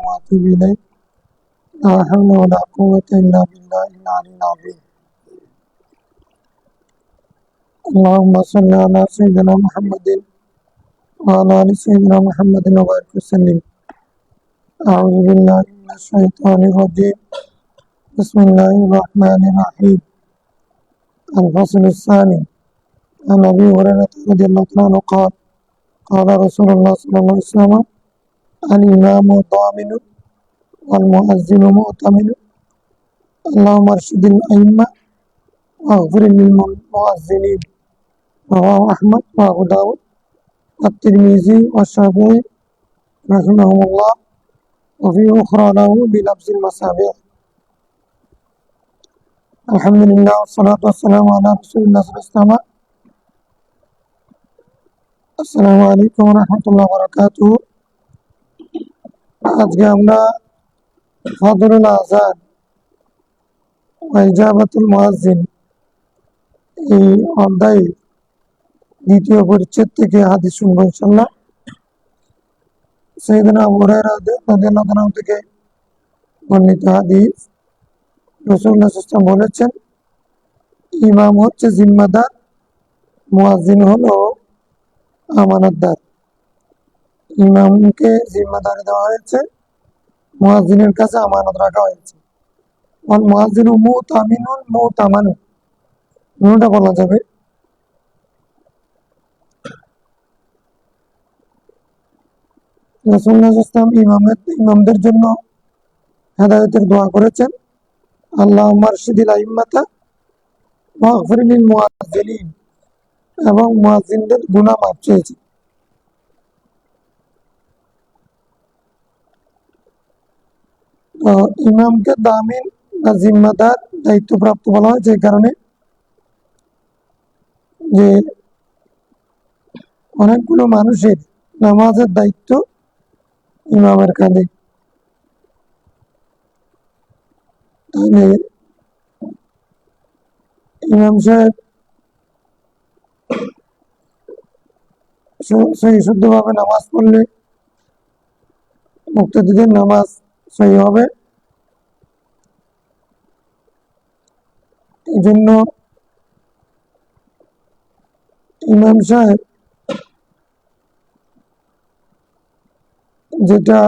وأتوب إليك لا حول ولا قوة إلا بالله العلي العظيم اللهم صل على سيدنا محمد وعلى آل سيدنا محمد وبارك وسلم أعوذ بالله من الشيطان الرجيم بسم الله الرحمن الرحيم الفصل الثاني عن أبي هريرة رضي الله عنه قال قال رسول الله صلى الله عليه وسلم الإمام ضامن والمؤذن مؤتمن اللهم ارشد الأئمة واغفر للمؤذنين رواه أحمد وأبو داود والترمذي والشافعي رحمهم الله وفي أخرى له بلفظ المصابيح. الحمد لله والصلاة والسلام على رسول الله صلى الله عليه وسلم. আসসালামু আলাইকুম রহমতুল্লাহ বারাকাতুহু। আজকে আমরা ফাদলুল আযান ওয়া ইজাবাতুল মুয়াজ্জিন এই অধ্যায় দ্বিতীয় পরিচ্ছেদ থেকে হাদিস শুনবো ইনশাআল্লাহ। সাইয়েদনা আবু হুরায়রা রাদিয়াল্লাহু আনহু থেকে বর্ণিত হাদিস, রাসূলুল্লাহ সাল্লাল্লাহু আলাইহি ওয়াসাল্লাম বলেছেন, ইমাম হচ্ছে জিম্মাদার, মুয়াজ্জিন হলো আমানতদার। ইমামকে জিম্মাদারি দেওয়া হয়েছে, মুয়াজ্জিনের কাছে আমানত রাখা হয়েছে। ওয়াল মুয়াজ্জিনু মুতামিনুন মুতামানুন, নুনটা বলা যাবে। রাসূলুল্লাহ সাল্লাল্লাহু আলাইহি ওয়াসাল্লাম ইমামদের জন্য হেদায়েতের দোয়া করেছেন, আল্লাহুম্মা আরশিদিল আইম্মাতা ওয়াগফির লিল মুয়াজ্জিনিন, এবং মুয়াজ্জিনদের গুনাহ মাফ চেয়েছেন। ইমামকে দামিন বা জিম্মাদার, দায়িত্বপ্রাপ্ত বলা হয় যে কারণে যে অনেকগুলো মানুষের নামাজের দায়িত্ব ইমামের কাঁধে। তাহলে ইমাম সাহেব সহি শুদ্ধভাবে নামাজ পড়লে মুক্তাদিদের নামাজ সহি হবে। এই জন্য ইমাম সাহেব যেটা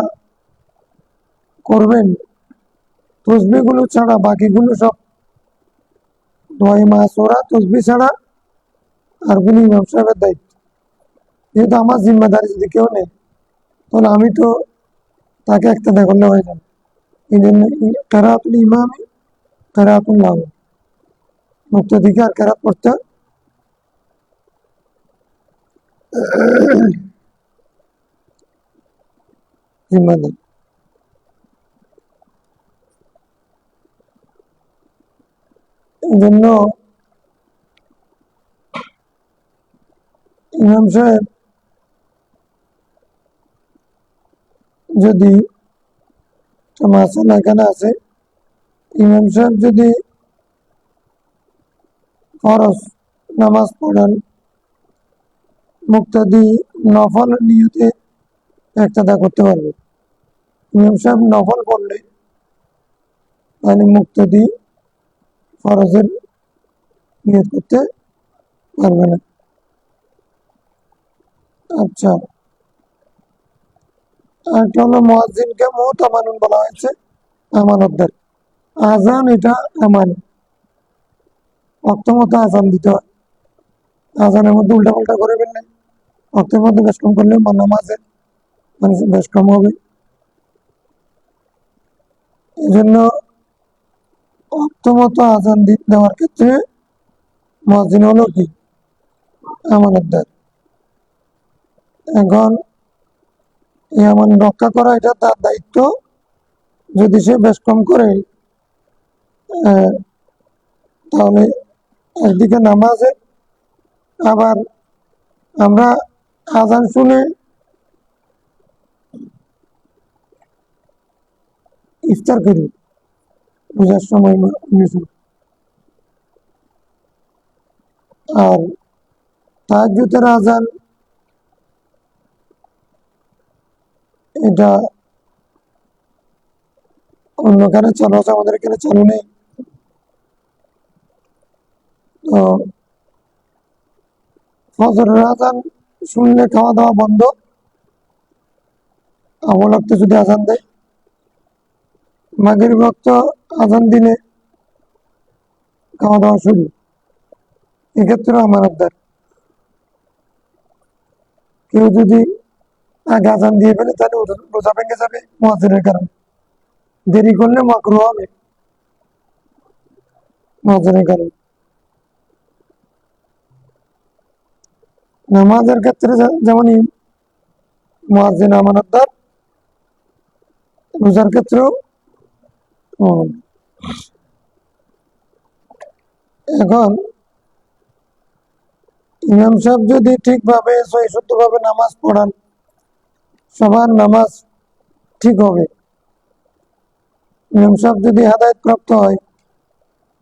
করবেন, তসবিহগুলো ছাড়া বাকিগুলো সব দোয়ায়ে মাসুরা, তসবিহ ছাড়া আর গুলো ইমাম সাহেবের দায়িত্ব। যেহেতু আমার জিম্মাদারি যদি কেউ নেই, তাহলে আমি তো তাকে একটা করলে হয়ে যাবে। এই জন্য কেরাতুল ইমামি কেরাতুল লাহু, মুক্তাদিকে আর কেরাত পড়তে জিম্মাদার। এই জন্য ইমাম সাহেব যদি, মাসালা এখানে আছে, ইমাম সাহেব যদি ফরজ নামাজ পড়েন, মুক্তাদি নফল নিয়তে একটা করতে পারবে। ইমাম সাহেব নফল পড়লে তাহলে মুক্তাদি ফরজের নিয়ত করতে পারবে না। আচ্ছা, একটা হলো মুয়াজ্জিনকে মুতামানুন বলা হয়েছে, আমানতদার। আজান এটা আমানত, ওয়াক্ত মতো আজান দিতে হয়। আজানের মধ্যে উল্টাপাল্টা করে ফেললে, ওয়াক্তের মধ্যে বেশ কম করলে নামাজে মানুষের বেশ কম হবে। এই জন্য ওয়াক্ত মতো আজান দেওয়ার ক্ষেত্রে মুয়াজ্জিন হলো কি আমানতদার। এখন এই আমানত রক্ষা করা এটা তার দায়িত্ব। যদি সে বেশ কম করে, তাহলে একদিকে নামাজে, আবার আমরা আজান শুনে ইফতার করি রোজার সময়, আর তাহাজ্জুদের আজান এটা অন্যখানে চালু আছে, আমাদের এখানে চালু নেই। তো ফজরের আজান শুনলে খাওয়া দাওয়া বন্ধ, অবলক্তে যদি আজান দেয়। মাগরিব ওয়াক্ত আজান দিলে খাওয়া দাওয়া শুরু। এক্ষেত্রে আমার আবদার, কেউ যদি আগে আজান দিয়ে ফেলে তাহলে রোজা ভেঙে যাবে মুয়াজ্জিনের কারণে। দেরি করলে মাকরুহ হবে মুয়াজ্জিনের কারণে। নামাজের ক্ষেত্রে যেমনই মুয়াজ্জিন আমানতদার, রোজার ক্ষেত্রেও এখন ইমাম সাহেব যদি ঠিকভাবে সহিষ্ণুভাবে নামাজ পড়ান, সবার নামাজ ঠিক হবে। ইমাম সাহেব যদি হেদায়েত প্রাপ্ত হয়,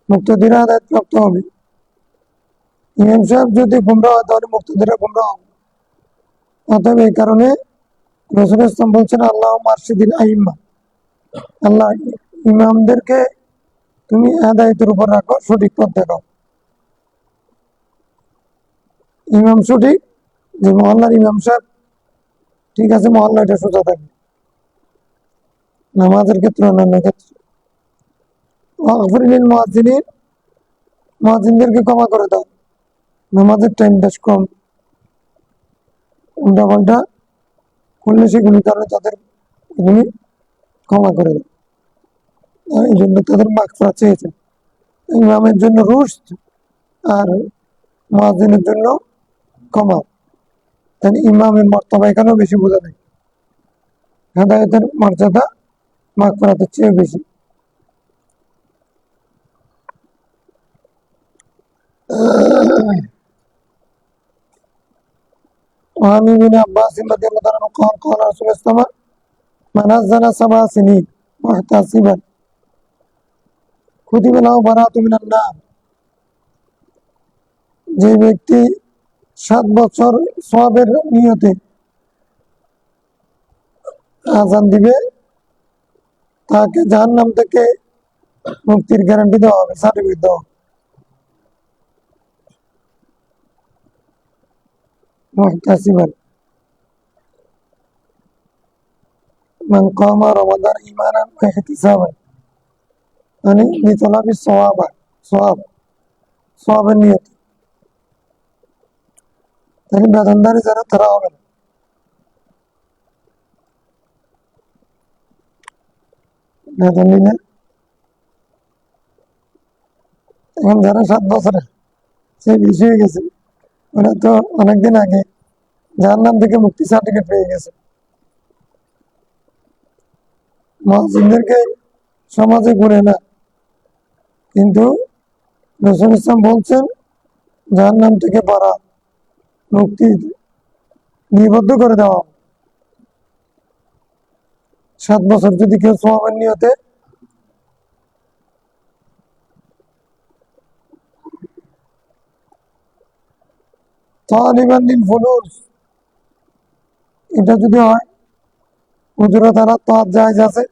মুক্তাদিরা হেদায়েত প্রাপ্ত হবে। ইমাম সাহেব যদি গুমরাহ হয় তাহলে মুক্তাদিরা গুমরাহ হবে। অতএব এই কারণে রাসূল ইসলাম বলছেন, আল্লাহ মারশিদিল আইম্মা, আল্লাহ ইমামদেরকে তুমি হেদায়েতের উপর রাখো, সঠিক পথ দেখাও। ইমাম সঠিক, যে মহল্লার ইমাম সাহেব ঠিক আছে, মহল্লা এটা সোজা থাকবে নামাজের ক্ষেত্রে, অন্যান্য ক্ষেত্রে। ওয়াগফির মুয়াজ্জিনিন, মুয়াজ্জিনদেরকে ক্ষমা করে দাও, নামাজের টাইম বেশ কম, উল্টাপাল্টা করলে সেগুলির কারণে তাদের এগুলি ক্ষমা করে দাও। এই জন্য তাদের মাগফিরাত চেয়েছেন। ইমামের জন্য রুশদ আর মুয়াজ্জিনের জন্য ক্ষমা। তাই ইমামের মর্তবা এখানেও বেশি বোঝা নেই, হেদায়েতের মর্যাদা মাগফিরাতের চেয়ে বেশি। وعن ابن عباس رضي الله عنه قال قال رسول الله صلى الله عليه وسلم من أذن 7 سنين محتسبا كتب له براءة من النار। যে ব্যক্তি 7 বছর সওয়াবের নিয়তে আযান দিবে, তাকে জাহান্নাম থেকে মুক্তির গ্যারান্টি দেওয়া হবে, সার্টিফিকেট দেওয়া হবে। মুহতাসিবান মান কামা রমাদান ঈমানান ওয়া ইহতিসাবান, মানে লিতলাবি সওয়াবের নিয়তে। তাহলে বেতনদারি যারা, তারা হবে না। বেতন নিলে এখন যারা 7 বছরে সে বেশি হয়ে গেছে, ওরা তো অনেকদিন আগে জাহান্নাম থেকে মুক্তি সার্টিফিকেট পেয়ে গেছে। মুয়াজ্জিনদেরকে সমাজে ঘুরে না, কিন্তু রাসূল ইসলাম বলছেন জাহান্নাম থেকে পারা, মুক্তি নিবদ্ধ করে দেওয়া। 7 বছর যদি কেউ সওয়াবের নিয়তে তালিবান লিল ফুলুস, এটা যদি হয় হুজুরা তারা তো জায়েজ আছে।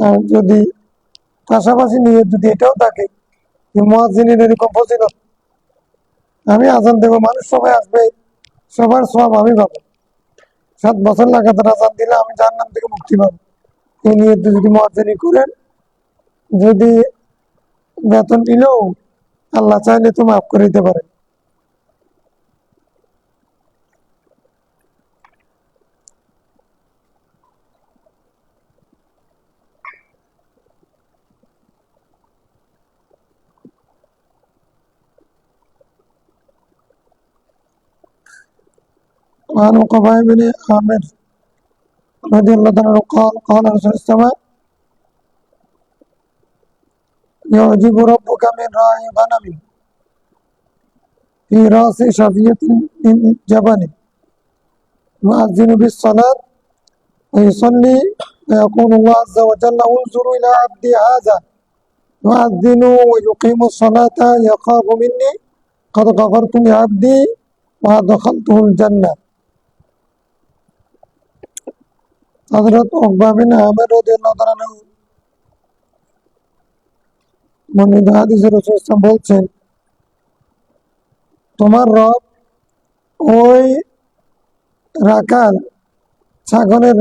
আর যদি পাশাপাশি নিয়ে যদি এটাও থাকে যে মুয়াজ্জিনের এরকম ফজিলত, আমি আজান দেবো, মানুষ সবাই আসবে, সবার সওয়াব আমি পাবো, 7 বছর লাগাতার আজান দিলে আমি জাহান্নাম থেকে মুক্তি পাবো, এই নিয়ে যদি মুয়াজ্জিনি করেন, যদি বেতন নিলেও আল্লাহ চাইলে তো মাফ করে দিতে পারেন। وعن عقبة بن عامر رضي الله عنه قال قال رسول الله صلى الله عليه وسلم يعجب ربك من راعي غنم في رأس شفية من جبل يؤذن بالصلاة ويصلي ويقول الله عز وجل انظروا إلى عبدي هذا يؤذن ويقيم الصلاة يخاف مني قد غفرت لعبدي وأدخلته الجنة। হযরত উকবা বিন আমির রাদিয়াল্লাহু তাআলা আনহু বর্ণিত হাদিসে রাসূল সাল্লাল্লাহু আলাইহি ওয়াসাল্লাম বলছেন, তোমার রব ওই রাখাল ছাগলের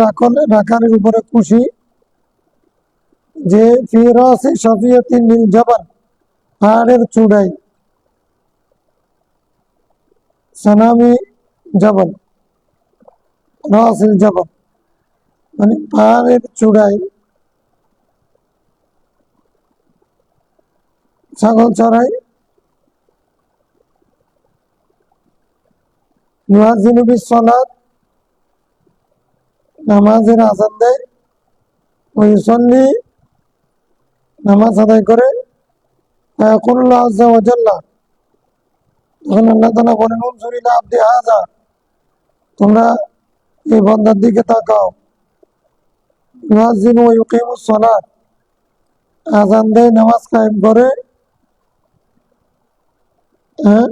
রাখালের উপরে খুশি যে ফি রাসি শাফিয়াতিন মিন জাবাল, পাহাড়ের চূড়ায়, সানামি জাবাল, রাসিল জাবাল মানে পাহাড়ের চূড়ায় ছাগল চড়ায়, ইউয়াজ্জিনু বিস সালাত, নামাজের আযান দেয়, ওয়া ইউসাল্লি, নামাজ আদায় করে, ফায়াকুলুল্লাহ আযজা ওয়া জাল্লা, তখন আল্লাহ তাআলা বলেন, উনজুর ইলা আবদি হাযা, তোমরা এই বান্দার দিকে তাকাও, ইউয়াজ্জিনু ওয়া ইউকিমুস সালাত, আযান দেয়, নামাজ কায়েম করে, হ্যাঁ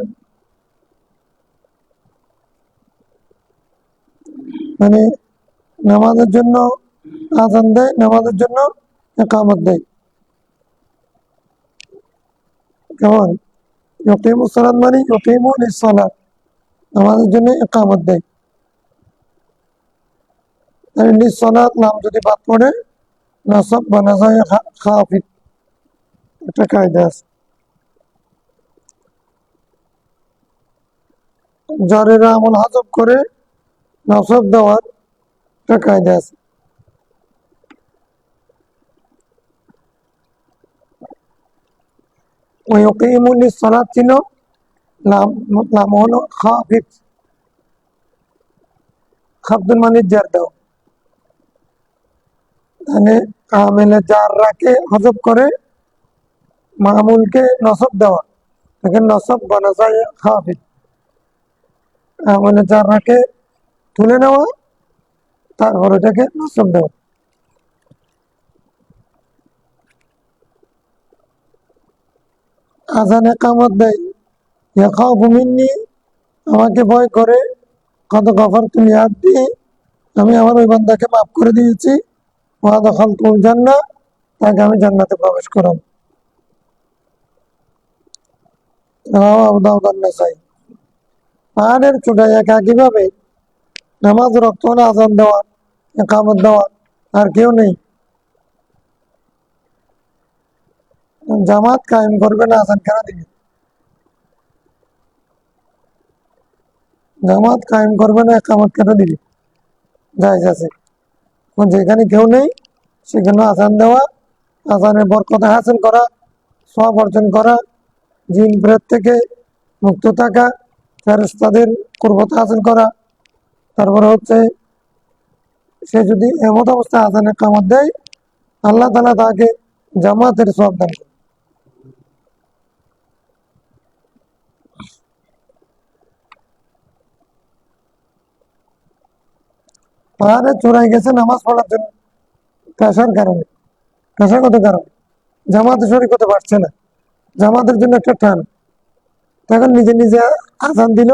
মানে নামাজের জন্য আযান দেয়, নামাজের জন্য ইকামত দেয়। কেমন? ইউকিমুস সালাত মানে ইউকিমু লিস-সালাত, নামাজের জন্য ইকামত দেয়। তাহলে লিস-সালাত নাম যদি বাদ পড়ে নাসব বানা যায় খাফিদ, একটা কায়দা আছে। জারের আমল হাজব করে নসব দেওয়ার একটা কায়দা আছে। ওই ইউকিমু লিস-সালাত ছিল নাম, নাম হলো খাফিদ, খাফদুল মানে জার দাও, মানে আমেলে জার রাখে হজব করে মামুলকে নসব দেওয়া, এখানে নসব বানা যায় খাফিদ, আমেলে জার রাখে তুলে নেওয়া, তারপর ওটাকে নসব দেওয়া। আজানে কামত দেয়, ইয়াখাফু মিন্নি, আমাকে ভয় করে, কত গফারতু লিআবদি, আমি আমার ওই বান্দাকে মাফ করে দিয়েছি, ওয়া দাখালতুল জান্নাহ, তাকে আমি জান্নাতে প্রবেশ করাম। রাওয়াহু আবু দাউদ ওয়ান নাসাই। পাহাড়ের চূড়ায় একাকীভাবে নামাজ রক্ত হলে আজান দেওয়া, একামত দেওয়া, আর কেউ নেই, জামাত কায়েম করবে না, আজান কেন দিবে? জামাত কায়েম করবে না, একামত কেন দিবে? জায়েজ আছে। যেখানে কেউ নেই সেখানে আজান দেওয়া, আজানের বরকত হাসিল করা, সওয়াব অর্জন করা, জিন প্রেত থেকে মুক্ত থাকা, ফেরেশতাদের কুরবত হাসিল করা, তারপরে হচ্ছে সে যদি এমত অবস্থায় আজানের কামত দেয়, আল্লাহ তাআলা তাকে জামাতের সওয়াব দান করে। পাহাড়ে চূড়ায় গেছে নামাজ পড়ার জন্য, পেশার কারণে, পেশাগত কারণে জামাতে শরীক হতে পারছে না, জামাতের জন্য একটা টান, তখন নিজে নিজে আজান দিল,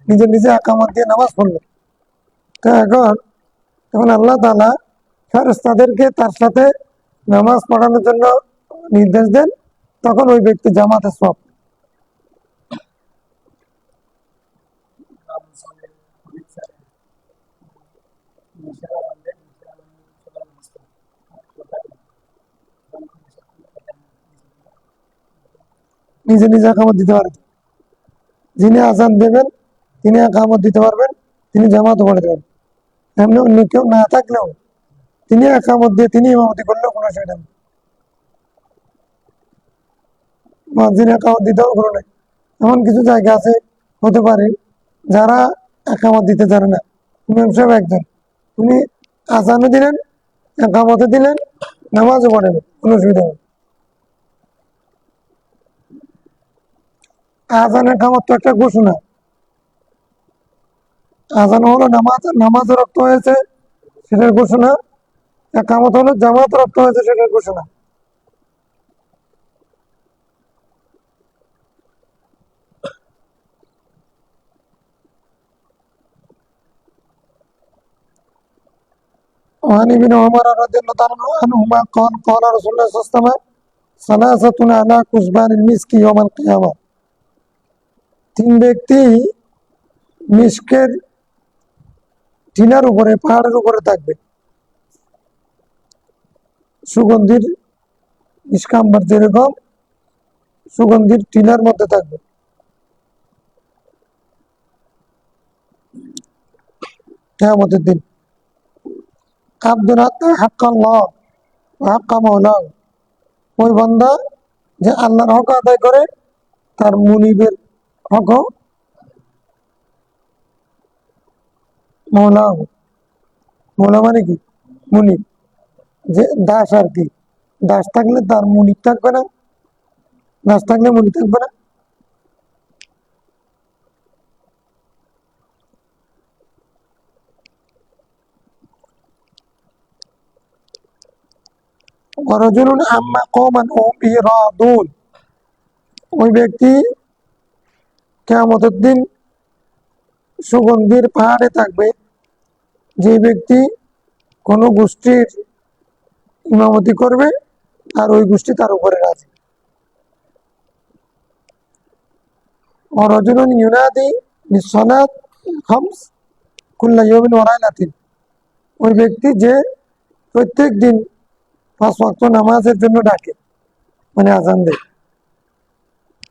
নিজে নিজে একামত দিয়ে নামাজ পড়লো। তো তখন আল্লাহ তাআলা ফেরেশতাদেরকে তার সাথে নামাজ পড়ানোর জন্য নির্দেশ দেন, তখন ওই ব্যক্তি জামাতে সওয়াব। নিজে নিজে একামত দিতে পারে, যিনি আজান দেবেন তিনি একামত দিতে পারবেন, তিনি জামাতও পড়াতে পারবেন। এমনি অন্য কেউ না থাকলেও তিনি একামত দিয়ে তিনি ইমামতি করলেও কোনো অসুবিধা নেই, মুয়াজ্জিন একামত দিতেও কোনো নেই। এমন কিছু জায়গা আছে, হতে পারে যারা একামত দিতে জানে না, ইমাম সাহেব একজন, উনি আজানও দিলেন, একামতও দিলেন, নামাজও পড়েন, কোনো অসুবিধা নেই। আজান একামত তো একটা ঘোষণা, আজান হলো নামাজ, নামাজ রক্ত হয়েছে সেটার ঘোষণা, একামত হলো জামাত রক্ত হয়েছে সেটার ঘোষণা। وعن ابن عمر رضي الله تعالى عنهما قال قال رسول الله صلى الله عليه وسلم ثلاثة على كثبان المسك يوم القيامة তিন ব্যক্তি মিশকের টিলার উপরে পাহাড়ের উপরে থাকবে সুগন্ধির মিশকাম্বার যেরকম সুগন্ধির টিলার মধ্যে থাকবে কিয়ামতের দিন আব্দুল হাক্কাল্লাহ হাক্কা মাওলা ওই বান্দা যে আল্লাহর হক আদায় করে তার মুনিবের হক মৌলা মৌলা মানে কি মুনিব যে দাস আর কি দাস থাকলে তার মুনিব থাকবে না দাস থাকলে মুনিব থাকবে না ওয়ারাজুলুন আম্মা কওমান হুম বিহি রাদুন ওই ব্যক্তি কিয়ামতের দিন সুগন্ধির পাহাড়ে থাকবে যে ব্যক্তি কোনো গোষ্ঠীর ইমামতি করবে আর ওই গোষ্ঠী তার উপরে রাজি ওয়ারাজুলুন ইউনাদি বিসসালাত খামস কুল্লা ইয়াউমিন ওয়া লাইলাতিন ওই ব্যক্তি যে প্রত্যেক দিন 5 ওয়াক্ত নামাজের জন্য ডাকে মানে আজান দেয়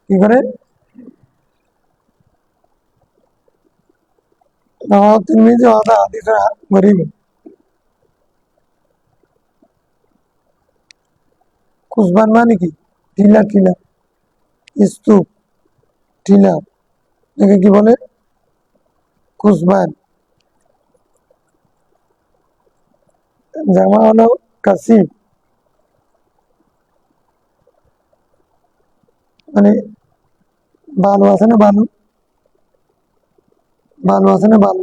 কি করে তিরমিজি ওয়াদা হাদিস গরীব কুসবান মানে কি টিলা টিলা স্তূপ টিলা এটাকে কি বলে কুসবান জামা হলো কাসিব মানে বালু আছে না বালু বালু আছে না বালু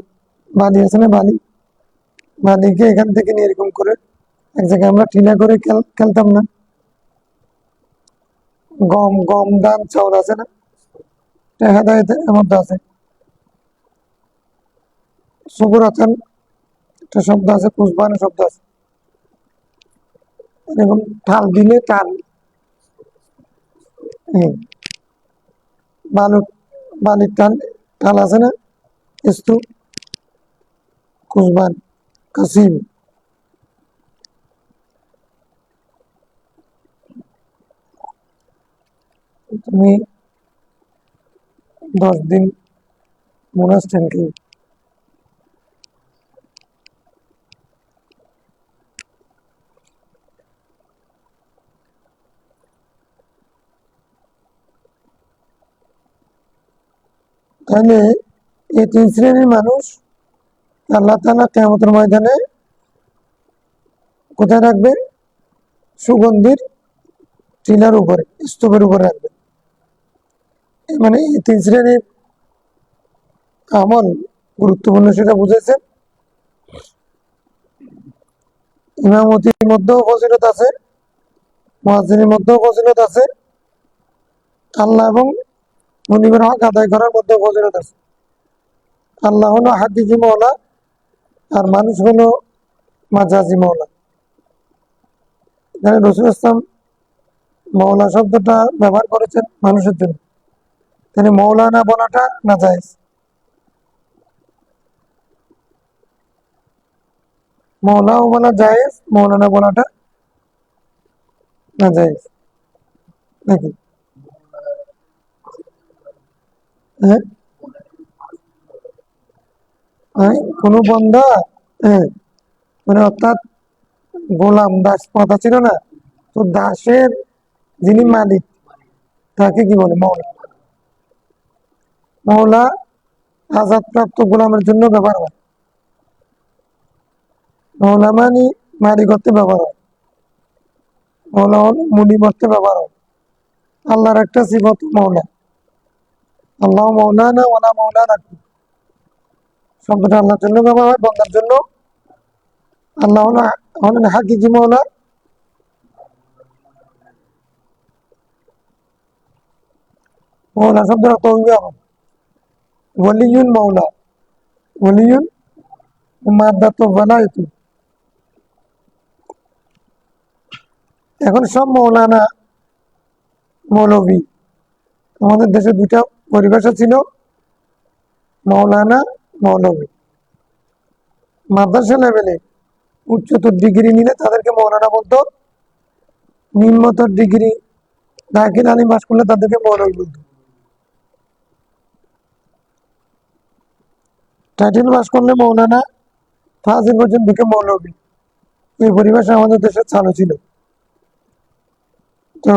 বালি আছে না বালি বালিকে এখান থেকে নিয়ে এরকম করে এক জায়গায় আমরা টিলা করে খেলতাম না গম গম ধান চাউল আছে না হেদায়েতের মধ্যে আছে সুবুরাতান একটা শব্দ আছে কুসবানের শব্দ আছে এরকম ঠাল দিলে টাল বালু বালির টাল টাল আছে না স্তূপ কুসবান কাসিম তুমি 10 দিন মোনাস্টেন কি তাহলে এই 3 শ্রেণীর মানুষ আল্লাহ তাআলা কিয়ামতের ময়দানে কোথায় রাখবে সুগন্ধির টিলার উপরে স্তূপের উপরে রাখবে মানে এই 3 শ্রেণীর আমল গুরুত্বপূর্ণ সেটা বুঝেছেন ইমামতির মধ্যেও ফজিলত আছে মুয়াজ্জিনের মধ্যেও ফজিলত আছে আল্লাহ এবং মুনিবের হক আদায় করার মধ্যেও ফজিলত আছে আল্লাহ হলো হাকিকি মাওলা আর মানুষ হলো মাজাজি মাওলা এখানে রাসূল ইসলাম মাওলা শব্দটা ব্যবহার করেছেন মানুষের জন্য তাহলে মৌলানা বলাটা নাজায়েজ মৌলাও বলা জায়েজ মৌলানা বলাটা নাজায়েজ নাকি হ্যাঁ কোনো বন্দা মানে অর্থাৎ গোলাম দাস কথা ছিল না তো দাসের যিনি মালিক তাকে কি বলে মৌলা মৌলা আজাদপ্রাপ্ত গোলামের জন্য ব্যবহার হয় মৌলা মানে মালিক অর্থে ব্যবহার হয় মৌলা মুনিব অর্থে ব্যবহার হয় আল্লাহর একটা সিফত মৌলা আল্লাহ মৌলানা ওয়ালা মৌলানা শব্দটা আল্লাহর জন্য ব্যবহার হয় বন্দার জন্য আল্লাহ হলেন হাকিকি মৌলা মৌলা শব্দটা তৌহিদ ওয়ালিয়ুন মৌলা ওয়ালিয়ুন মাদ্দাতু ওয়ালায়াতু এখন সব মৌলানা মৌলভী, আমাদের দেশে দুটা পরিভাষা ছিল, মৌলানা মৌলভী। মাদ্রাসা লেভেলে উচ্চতর ডিগ্রি নিলে তাদেরকে মৌলানা বলতো, নিম্নতর ডিগ্রি দাখিল আলিম পাস করলে তাদেরকে মৌলভী বলতো। টাইটেল পাস করলে মৌলানা, ফাজিল পর্যন্ত ঢুকে মৌলভী। এই পরিভাষা আমাদের দেশে চালু ছিল। তো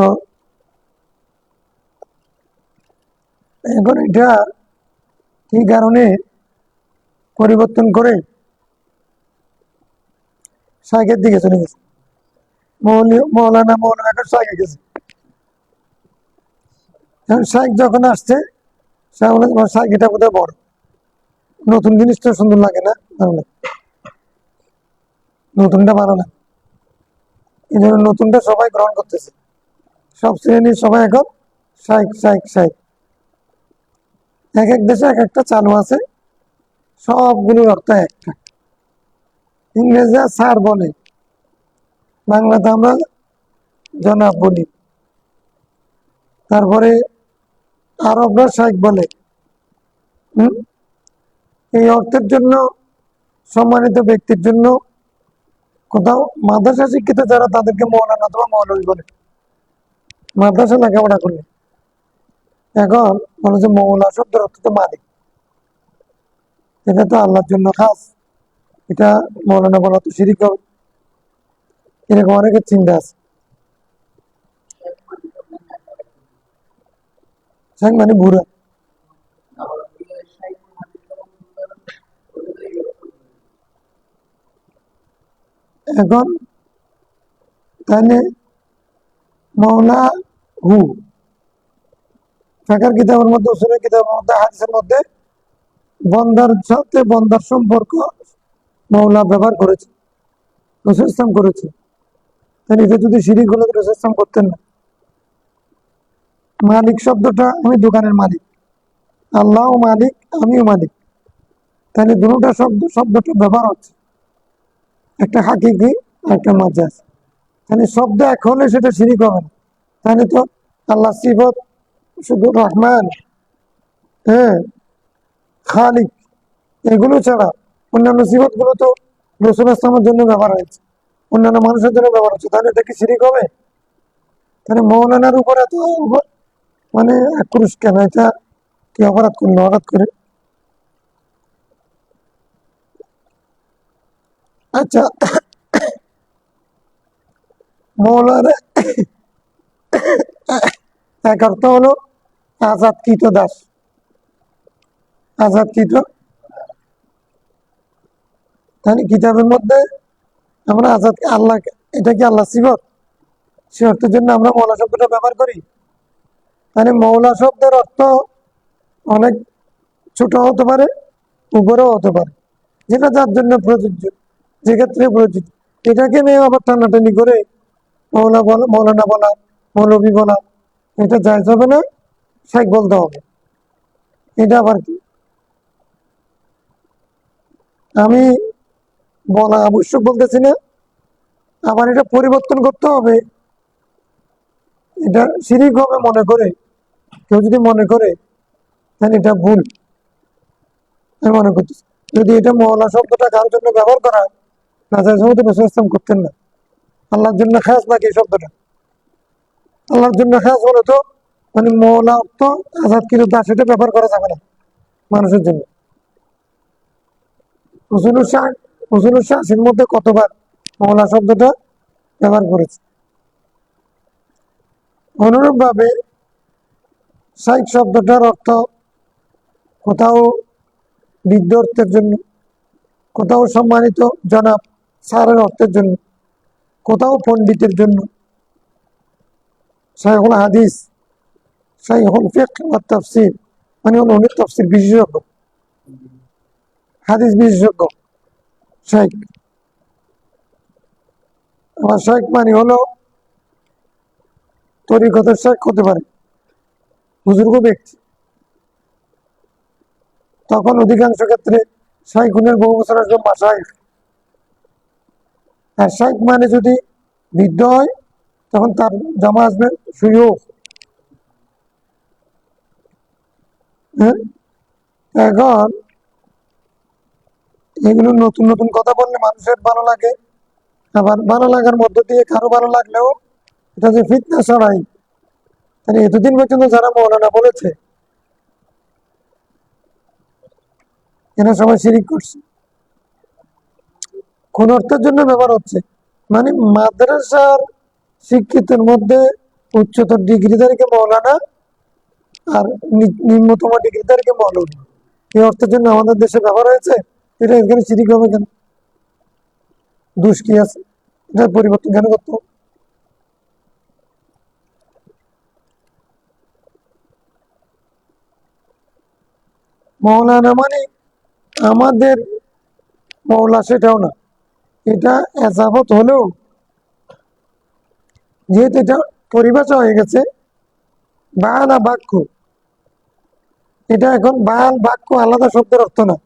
এখন এটা কি কারণে পরিবর্তন করে শাইখের দিকে চলে গেছে, মৌলানা মৌলানা এখন শাইখে গেছে। এখন শাইখ যখন আসছে, শাইখ এটা বোধহয় বড়, নতুন জিনিসটা সুন্দর লাগে না, ভালো লাগে, নতুনটা ভালো লাগে, এই জন্য নতুনটা সবাই গ্রহণ করতেছে, সব শ্রেণীর সবাই এখন শাইখ শাইখ শাইখ। এক এক দেশে এক একটা চালু আছে, সবগুলোর অর্থ একটা। ইংরেজরা স্যার বলে, বাংলাতে আমরা জনাব বলি। তারপরে আরবরা শাইখ বলে। এই অর্থের জন্য, সম্মানিত ব্যক্তির জন্য কোথাও মাদ্রাসা শিক্ষিত যারা তাদেরকে মৌলানা অথবা মৌলভী বলে, মাদ্রাসা লেখাপড়া করলে। এখন বলে যে মৌলা শব্দের অর্থ তো মালিক, এটা তো আল্লাহর জন্য খাস, এটা মৌলানা বলা তো শিরিক হবে, এরকম অনেকের চিন্তা আছে। শাইখ মানে বুড়া। এখন তাহলে মৌলা হু ফিকহের কিতাবের মধ্যে, উসুলের কিতাবের মধ্যে, হাদিসের মধ্যে বন্দার সাথে বন্দার সম্পর্ক মৌলা ব্যবহার করেছে, রাসূল ইসলাম করেছে। তাহলে এটা যদি শিরিক হলে রাসূল ইসলাম করতেন না। মালিক শব্দটা, আমি দোকানের মালিক, আল্লাহও মালিক, আমিও মালিক, তাহলে দুটোটা শব্দটা ব্যবহার হচ্ছে, একটা হাকিকি একটা মাজাজ। তাহলে শব্দ এক হলে সেটা শিরিক হবে না। তাহলে তো আল্লাহ সিফত শুধু রহমান, হ্যাঁ, খালিক, এগুলো ছাড়া অন্যান্য সিফত গুলো তো রাসূল ইসলামের জন্য ব্যবহার হয়েছে, অন্যান্য মানুষের জন্য ব্যবহার হচ্ছে, তাহলে এটা কি শিরিক হবে? তাহলে মৌলানার উপর এত মানে আক্রোশ কেন? এটা কি অপরাধ করলো হঠাৎ করে? আচ্ছা, মৌলানা এক অর্থ হলো আজাদকৃত দাস, আজাদকৃত। তাহলে কিতাবের মধ্যে আমরা আজাদ আল্লাহ, এটা কি আল্লাহ সিফত? সে অর্থের জন্য আমরা মৌলা শব্দটা ব্যবহার করি। মানে মৌলা শব্দের অর্থ অনেক ছোট হতে পারে, উপরেও হতে পারে, যেটা যার জন্য প্রযোজ্য, যে ক্ষেত্রে প্রযোজ্য। এটাকে নিয়ে আবার টানাটানি করে মৌলা বলা, মৌলানা বলা, মৌলভী বলা, এটা জায়েজ হবে না, শাইখ বলতে হবে। এটা আবার কি? আমি বলা আবশ্যক বলতেছি না, আবার এটা পরিবর্তন করতে হবে, এটা শিরিক হবে মনে করে কেউ যদি মনে করে, তাহলে এটা ভুল। আমি মনে করতেছি যদি এটা মৌলা শব্দটা কারোর জন্য ব্যবহার করা হয়, না যায় সময় রাসূল ইসলাম করতেন না। আল্লাহর জন্য খাস নাকি এই শব্দটা? আল্লাহর জন্য খাস বলে তো মানে মৌলা অর্থ আজাদকৃত দাস, এটা ব্যবহার করা যাবে না মানুষের জন্য। হুজুর শাহের মধ্যে কতবার মৌলা শব্দটা ব্যবহার করেছে। অনুরূপ ভাবে শাইখ শব্দটার অর্থ কোথাও বৃদ্ধ অর্থের জন্য, কোথাও সম্মানিত জনাব স্যারের অর্থের জন্য, কোথাও পণ্ডিতের জন্য। শাইখুল হাদিস, শাইখুল ফিকহ ওয়া তাফসীর মানে হলো উনি তাফসীর বিশেষজ্ঞ, হাদিস বিশেষজ্ঞ শাইখ। আবার শাইখ মানে হলো তরিকতের শাইখ হতে পারে, বুজুর্গ ব্যক্তি। তখন অধিকাংশ ক্ষেত্রে শাইখুনের বহু বছর আসবে মাশাইখ। আর শাইখ মানে যদি বৃদ্ধ হয় তখন তার জামা আসবে সুয়োগ। হ্যাঁ, এখন এগুলো নতুন নতুন কথা বললে মানুষের ভালো লাগে, আবার ভালো লাগার মধ্য দিয়ে কারো ভালো লাগলেও এটা যে ফিতনা ছড়াই, তাহলে এতদিন পর্যন্ত যারা মৌলানা বলেছে এরা সবাই শিরিক করছে, কোন অর্থের জন্য ব্যবহার হচ্ছে। মানে মাদ্রাসার শিক্ষিতের মধ্যে উচ্চতর ডিগ্রিধারীকে মৌলানা আর নিম্নতম ডিগ্রিধারীকে মৌলবি, এই অর্থের জন্য আমাদের দেশে ব্যবহার হয়েছে। এটা এখানে শিরিক হবে কেন? দোষ কি আছে? এটা পরিবর্তন কেন করতে হবে? মৌলানা মানে আমাদের মৌলা সেটাও না, এটা এজাবত হলেও যেহেতু এটা পরিভাষা হয়ে গেছে বায়ানা বাক্য, এটা এখন বায়ান বাক্য আলাদা শব্দের অর্থ না।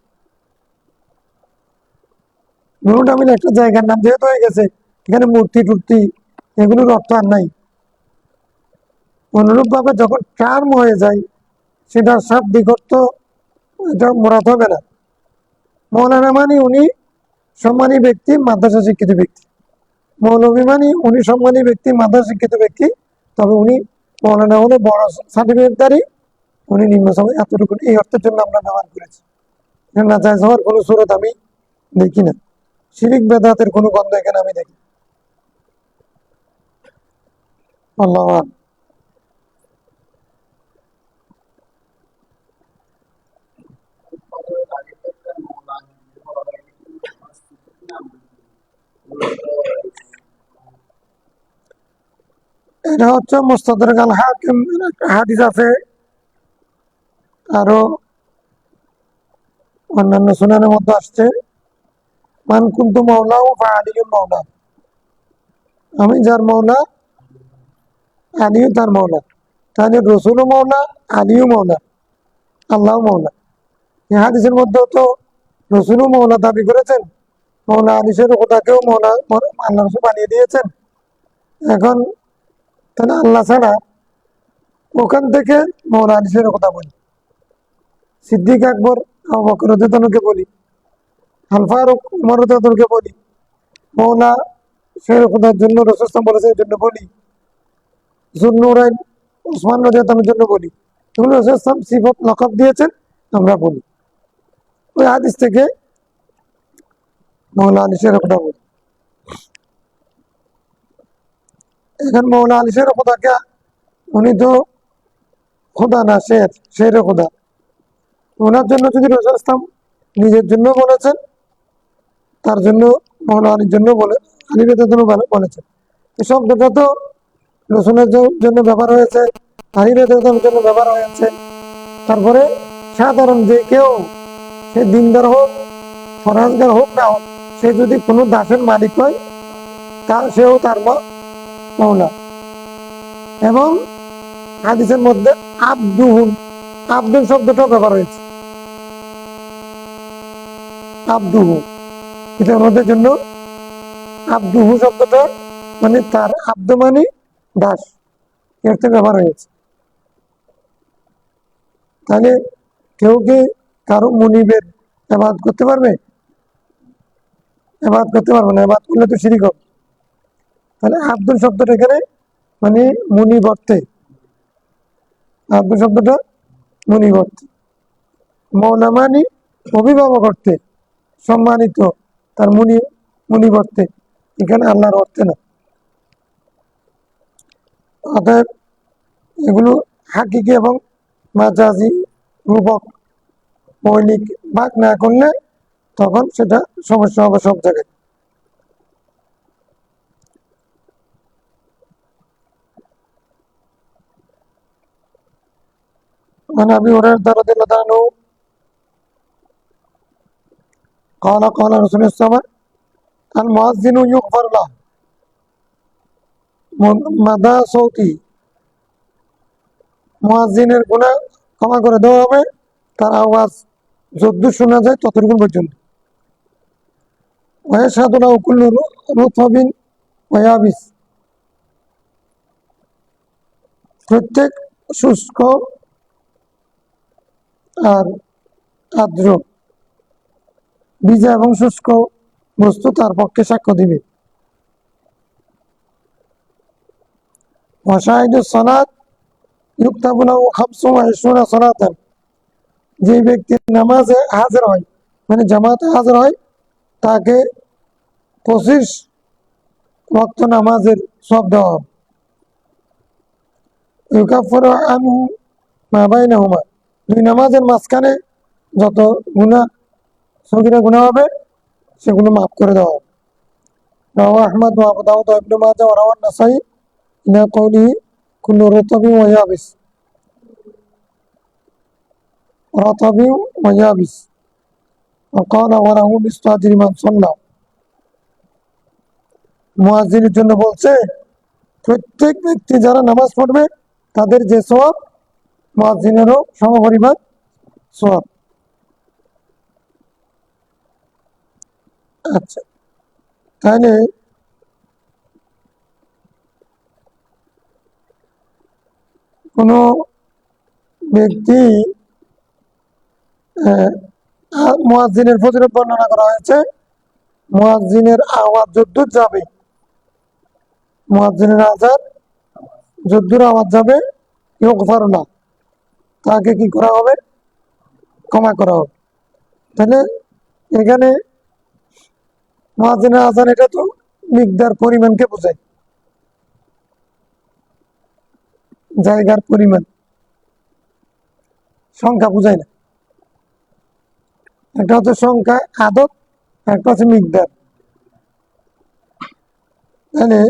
নুরুটা মিলে একটা জায়গার নাম যেহেতু হয়ে গেছে, এখানে মূর্তি টুর্তি এগুলোর অর্থ আর নাই। অনুরূপ ভাবে যখন টার্ম হয়ে যায় সেটা শাব্দিক অর্থ এটা মোরাদ হবে না। মৌলানা মানে উনি সম্মানী ব্যক্তি, মাদ্রাসা শিক্ষিত ব্যক্তি। মৌলভী মানে উনি সম্মানী ব্যক্তি, মাদ্রাসা শিক্ষিত ব্যক্তি, তবে উনি মৌলানা হলে বড় সার্টিফিকেটদারি, উনি নিম্ন সময় এতটুকু, এই অর্থের জন্য আমরা ব্যবহার করেছি। না জায়েজ হওয়ার কোনো সুরত আমি দেখি না, শিরিক বেদাতের কোনো গন্ধ এখানে আমি দেখি। আল্লাহ আ'লাম। এটা হচ্ছে মুস্তাদরাক আল হাকিম হাদিস আছে, আরো অন্যান্য সুনানের মধ্যে আসছে মান কুনতু মাওলাহু ফাআলিয়ুন মাওলা, আমি যার মৌলা আলীও তার মৌলা। তাহলে রসুলও মৌলা, আলীও মৌলা, আল্লাহ মৌলা। এই হাদিসের মধ্যেও তো রসুলও মৌলা দাবি করেছেন, মৌলা আলিসের খোদাকেও মৌলা আল্লাহ রসুল বানিয়ে দিয়েছেন। এখন তাহলে আল্লাহ ছাড়া ওখান থেকে মৌলা আলিসের কথা বলি, সিদ্দিক আকবর আবু বকর রাদিয়াল্লাহু বলি, আল ফারুক উমর রাদিয়াল্লাহু বলি, মৌলা শের খোদার জন্য রসুল সাল্লাল্লাহু বলেছে এই জন্য বলি, জুন্নুরাইন ওসমান রাদিয়াল্লাহুর জন্য বলি। এগুলো রসুল সাল্লাল্লাহু সিফত লকব দিয়েছেন, আমরা বলি। ওই হাদিস থেকে মৌলা আলিসের কথা বলি। এখন মৌলা আলিসের খোদাকে উনি তো খোদা না, শের খোদা। ওনার জন্য যদি রসুল ইসলাম নিজের জন্য বলেছেন, তার জন্য মৌলা আলীর জন্য বলে, আলী রাদিয়াল্লাহু জন্য বলেছেন। এই শব্দটা তো রসুলের জন্য ব্যবহার হয়েছে, আলী রাদিয়াল্লাহুর জন্য ব্যবহার হয়েছে। তারপরে সাধারণ যে কেউ, সে দিনদার হোক ফরজগার হোক না হোক, সে যদি কোনো দাসের মালিক হয় সেও তার মৌলা। এবং হাদিসের মধ্যে আব্দুহুন, আব্দুল শব্দটাও ব্যবহার হয়েছে, আব্দুহু, এটা আমাদের জন্য আব্দুহু শব্দটা মানে তার, আব্দ মানে দাস, এর থেকে ব্যবহার হয়েছে। তাহলে কেউ কি কারো মুনিবের ইবাদত করতে পারবে? ইবাদত করতে পারবে না, ইবাদত করলে তো শিরিক হবে। তাহলে আব্দুল শব্দটা এখানে মানে মুনিব অর্থে, আব্দুল শব্দটা মুনিব অর্থে, মৌলা মানে অভিভাবক অর্থে, সম্মানিত, তার মুনিব অর্থে, এখানে আল্লাহর অর্থে না। অতএব এগুলো হাকিকি এবং মাজাজি রূপক মৌলিক ভাগ না করলে তখন সেটা সমস্যা হবে সব জায়গায়। মানে আমি ওরা দ্বারা দিল দানো قال قال رسول الله صلى الله عليه وسلم المؤذن يغفر له مدى صوتي, মুয়াজ্জিনের গুনাহ ক্ষমা করে দেওয়া হবে তার আওয়াজ যতদূর শোনা যায় ততটুকু পর্যন্ত। ওয়াশহাদু লাহু কুল্লু রুতবিন ওয়া ইয়াবিস, প্রত্যেক শুষ্ক আর আর্দ্র, ভিজা এবং শুষ্ক বস্তু তার পক্ষে সাক্ষ্য দিবে। ওয়াশাহিদুস সালাত ইউক্তাবু লাহু 25 সালাতান, যে ব্যক্তি নামাজে হাজির হয় মানে জামাতে হাজির হয় তাকে 25 ওয়াক্ত নামাজের সওয়াব দেওয়া হবে। ইউকাফিরু আনহু মা বাইনাহুমা, দুই নামাজের মাঝখানে যত গুনাহ সগীরা গুনাহ হবে সেগুলো মাফ করে দেওয়া হবে। রাওয়াহু আহমদ ওয়া আবু দাউদ ওয়া ইবনে মাজাহ ওয়া রাওয়াহু আন-নাসাই ইলা কওলিহি কুল্লু রতাবিন ওয়া ইয়াবিস, রতাবিন ওয়া ইয়াবিস ওয়া ক্বালা ওয়া লাহু মিসলু আজরি মান সাল্লা। মুয়াজ্জিনের জন্য বলছে প্রত্যেক ব্যক্তি যারা নামাজ পড়বে তাদের যে সওয়াব মুয়াজ্জিনেরও সমপরিমাণ সওয়াব। আচ্ছা, তাহলে কোনো ব্যক্তি মুয়াজ্জিনের ফজিলত বর্ণনা করা হয়েছে, মুয়াজ্জিনের আওয়াজ যদ্দূর যাবে, মুয়াজ্জিনের আজান যদ্দূর আওয়াজ যাবে ইউগফার না, তাকে কি করা হবে? ক্ষমা করা হবে। তাহলে এখানে মুয়াজ্জিনের আজান এটা তো মিকদার পরিমাণকে বোঝায়, জায়গার পরিমাণ, সংখ্যা বোঝায় না। একটা হচ্ছে সংখ্যা আদত, একটা হচ্ছে মিকদার। তাহলে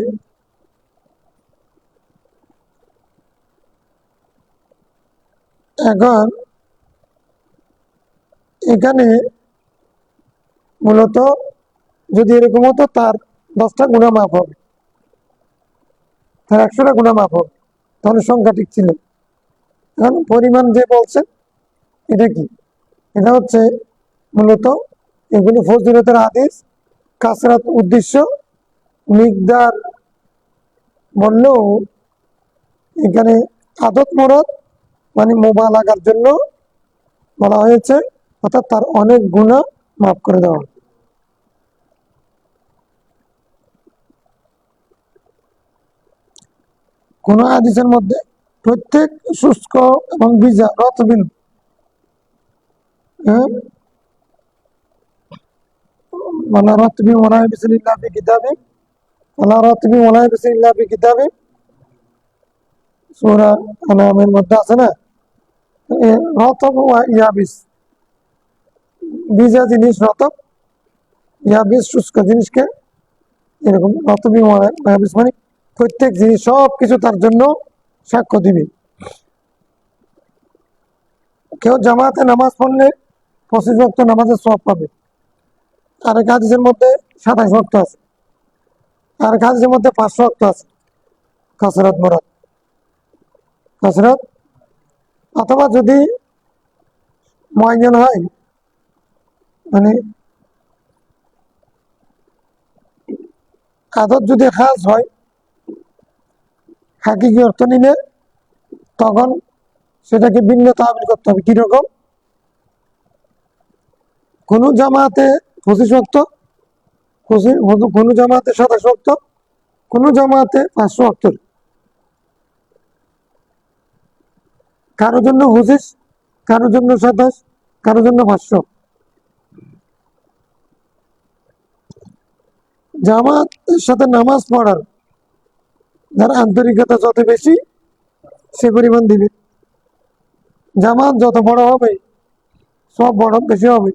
এখন এখানে মূলত যদি এরকম হতো তার 10টা গুনাহ মাফ হবে, তার 100টা গুনাহ মাফ হবে, তাহলে সংখ্যা ঠিক ছিল। এখন পরিমাণ যে বলছেন এটা কি? এটা হচ্ছে মূলত এগুলো ফজিলতের হাদিস, কাসরাত উদ্দেশ্য, মিকদার বললেও এখানে আদত মুরাদ মানে মুবালাগার জন্য বলা হয়েছে, অর্থাৎ তার অনেক গুনাহ মাফ করে দেওয়া। কোন হাদিসের মধ্যে প্রত্যেক শুষ্ক এবং ভিজা রতবিন, ওয়ালা রতবিন ওয়ালা ইয়াবিসিন ইল্লা ফি কিতাবিন, ওয়ালা রতবিন ওয়ালা ইয়াবিসিন ইল্লা ফি কিতাবিন, সূরা আনামের মধ্যে আছে না, রতব ওয়া ইয়াবিস, ভিজা জিনিস রতব, ইয়াবিস শুষ্ক জিনিসকে এরকম রতবিন ওয়ালা ইয়াবিস মানে প্রত্যেক জিনিস সব কিছু তার জন্য সাক্ষ্য দিবে। কেউ জামাতে নামাজ পড়লে 25 ওয়াক্ত নামাজের সওয়াব পাবে। আরেক হাদিসের মধ্যে 27 ওয়াক্ত আছে, আরেক হাদিসের মধ্যে 500 ওয়াক্ত আছে। কাসরাত মুরাদ, কাসরাত, অথবা যদি মুআয়্যান হয় মানে আদত যদি খাস হয়, হাকিকি অর্থ নিলে তখন সেটাকে ভিন্ন তাবিল করতে হবে। কিরকম? কোন জামাতে 25 ওয়াক্ত, কোন জামাতে 27 ওয়াক্ত, কোন জামাতে 500 ওয়াক্ত, কারো জন্য 25, কারো জন্য 27, কারো জন্য 500। জামাতের সাথে নামাজ পড়ার যার আন্তরিকতা যত বেশি সে পরিমাণ দিবে। জামাত যত বড় হবে সব বড় বেশি হবে।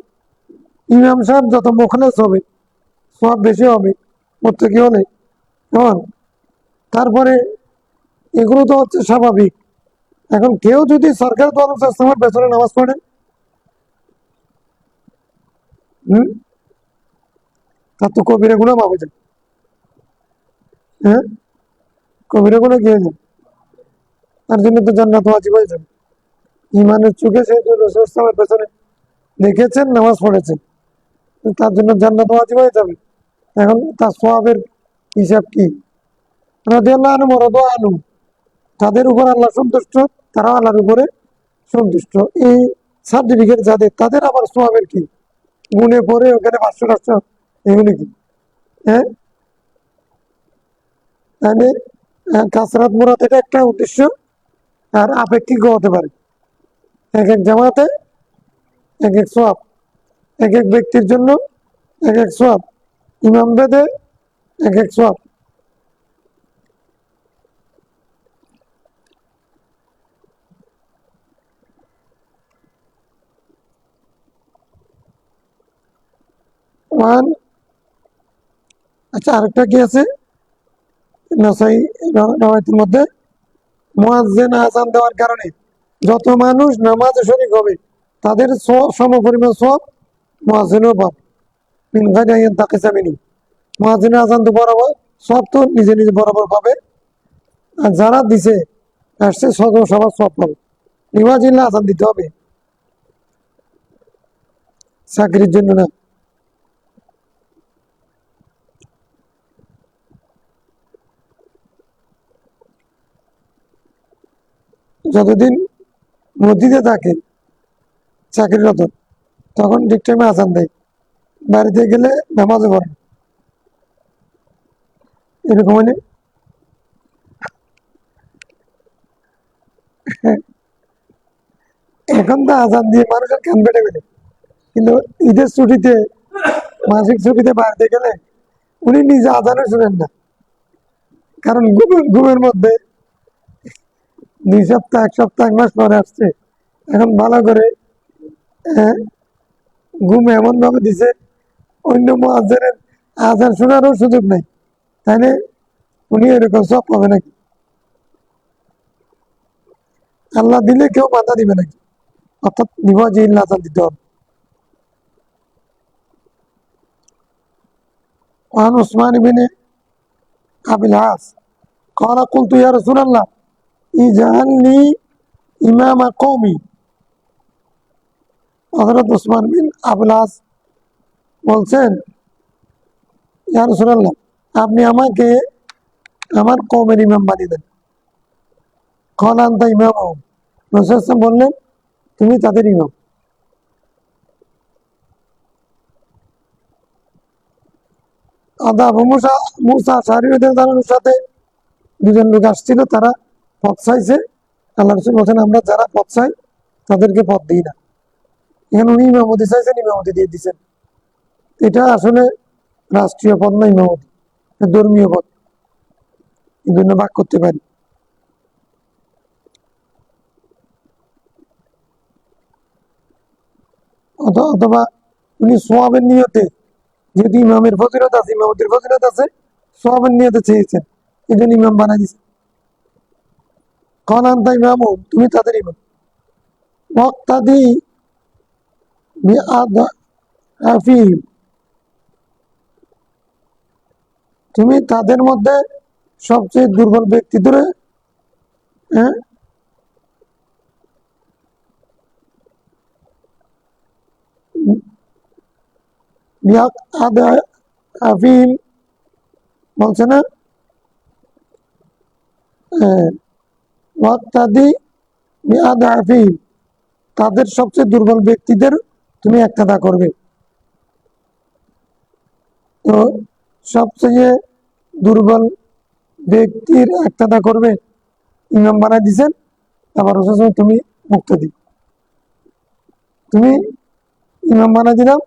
ইমাম সাহেব যত মুখলেস হবে সব বেশি হবে প্রত্যেকে হলে। কেমন? তারপরে এগুলো তো হচ্ছে স্বাভাবিক। এখন কেউ যদি সরকার তো ইসলামের পেছনে নামাজ পড়ে, তার তো কবিরা গুনাহ মাফ হয়ে যায়। হ্যাঁ, কবিরা গুনাহ কি হয়ে যায়? তার জন্য তো জান্নাত ওয়াজিব হয়ে যাবে। ইমানের চোখে সে রাসূল ইসলামের পেছনে দেখেছেন, নামাজ পড়েছেন, তার জন্য জান্নাত ওয়াজিব হয়ে যাবে। এখন তার সওয়াবের হিসাব কি? রাদিয়াল্লাহু আনহু ওয়া রাদু আনহু, তাদের উপর আল্লাহ সন্তুষ্ট, তারা আল্লাহর উপরে সন্তুষ্ট। এই সার্টিফিকেট যাদের, তাদের আবার সওয়াবের কি গুণে পড়ে ওখানে 500 এগুলো কি, হ্যাঁ? তাহলে কাসরাত মুরাদ এটা একটা উদ্দেশ্য, আর আপেক্ষিক হতে পারে। এক এক জামাতে এক এক সওয়াব, এক এক ব্যক্তির জন্য এক এক সওয়াব, ইমাম ভেদে এক এক সওয়াব। ওয়ান, আচ্ছা আরেকটা কি আছে নাসাই রওয়ায়াতের মধ্যে, মুয়াজ্জিন আযান দেওয়ার কারণে যত মানুষ নামাজে শরীক হবে তাদের সমপরিমাণ সওয়াব মুয়াজ্জিনও পাবে। মিন গায়রি আন ইয়ানতাকিসা মিনহু, মুয়াজ্জিনের আযান তো বরাবর সব তো নিজে নিজে বরাবর পাবে, আর যারা দিছে আসছে সবার সব পাবে। নিওয়াজিল্লা আযান দিতে হবে, চাকরির জন্য না। যতদিন মসজিদে থাকে চাকরিরত, তখন ঠিক টাইমে আযান দেয়, বাড়িতে গেলে নামাজে পড়ে, এরকম মানে। এখন তো আযান দিয়ে মানুষের কান বেড়ে বেড়ে, কিন্তু ঈদের ছুটিতে, মাসিক ছুটিতে বাড়িতে গেলে উনি নিজে আযানও শুনেন না, কারণ ঘুমের মধ্যে 2 সপ্তাহ 1 সপ্তাহ 1 মাস পরে আসছে। এখন ভালো করে আহ, ঘুম এমন ভাবে দিছে, অন্য মুয়াজ্জিনের আযান শোনারও সুযোগ নাই, তাইলে উনি এরকম সব পাবে নাকি? আল্লাহ দিলে কেউ বাধা দিবে নাকি? অর্থাৎ নিওয়াজিল্লা আযান দিতে হবে। وعن عثمان بن أبي العاص قال قلت يا رسول الله اجعلني إمام قومي। হযরত উসমান বিন আবুল আস বলছেন, ইয়া রাসূলুল্লাহ, আপনি আমাকে আমার কওমের ইমাম বানিয়ে দেন। ক্বালা আনতা ইমামুহুম, রাসূল সাল্লাল্লাহু আলাইহি ওয়াসাল্লাম বললেন, তুমি তাদের ইমাম। আবু মুসা আশআরী রাদিয়াল্লাহু আনহুর সাথে 2 জন লোক আসছিল, তারা পথ চাইছে। আল্লাহ রাসূল বলেন, আমরা যারা পথ চাই তাদেরকে পথ দিই না। এখানে উনি ইমামতি চাইছেন, ইমামতি দিয়ে দিচ্ছেন। এটা আসলে রাষ্ট্রীয় পদ না, ইমামতি ধর্মীয় পদ, এই জন্য ভাগ করতে পারি। অথবা উনি সোয়াবের নিয়তে, যেহেতু ইমামের ফজিলত আছে, ইমামতির ফজিলত আছে, সোয়াবের নিয়তে চেয়েছেন, এই জন্য ইমাম বানাই দিচ্ছেন। ক্বালা আনতা ইমামুহুম, তুমি তাদের ইমাম। ওয়াক্তাদি বিআদআফিহিম, তুমি তাদের মধ্যে সবচেয়ে দুর্বল ব্যক্তি ধরে, হ্যাঁ, বিআদআফিহিম বলছে না, ওয়াক্তাদি বিআদআফিহিম, তাদের সবচেয়ে দুর্বল ব্যক্তিদের তুমি একতাদা করবে। তো সবচেয়ে দুর্বল ব্যক্তির একতাদা করবে, ইমাম বানাই দিছেন। আবার রাসূল তুমি মুক্তাদি, তুমি ইমাম বানাই দিলাম,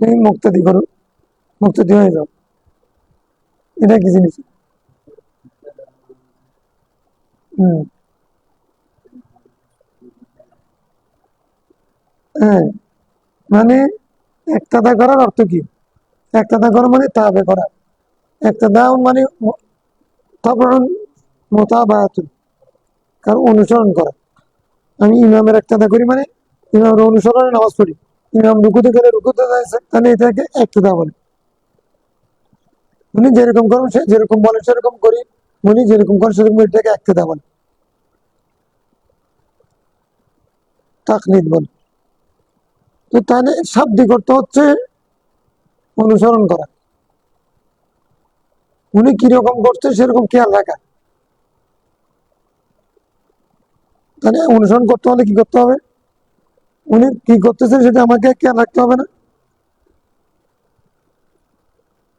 তুমি মুক্তাদি করো, মুক্তাদি হয়ে যাও। এটা কি জিনিস? হম, হ্যাঁ, মানে একতাদা করার অর্থ কি? একতাদা করা মানে তাবে করা। একতাদা মানে তাবউন মুতাবাআতুন, কারণ অনুসরণ করা। আমি ইমামের একতাদা করি মানে ইমামের অনুসরণে নামাজ পড়ি। ইমাম রুকুতে গেলে রুকুতে যাচ্ছে, তাহলে এটাকে একতাদা বলে। উনি যেরকম করেন, সে যেরকম বলেন সেরকম করি, উনি যেরকম করেন সেরকম, এটাকে একতাদা বলে, তাকলিদ বলে। তো তাহলে শাব্দিক অর্থ হচ্ছে অনুসরণ করা, উনি কিরকম করছে সেরকম খেয়াল রাখা। তাহলে অনুসরণ করতে হলে কি করতে হবে? উনি কি করতেছেন সেটা আমাকে খেয়াল রাখতে হবে না?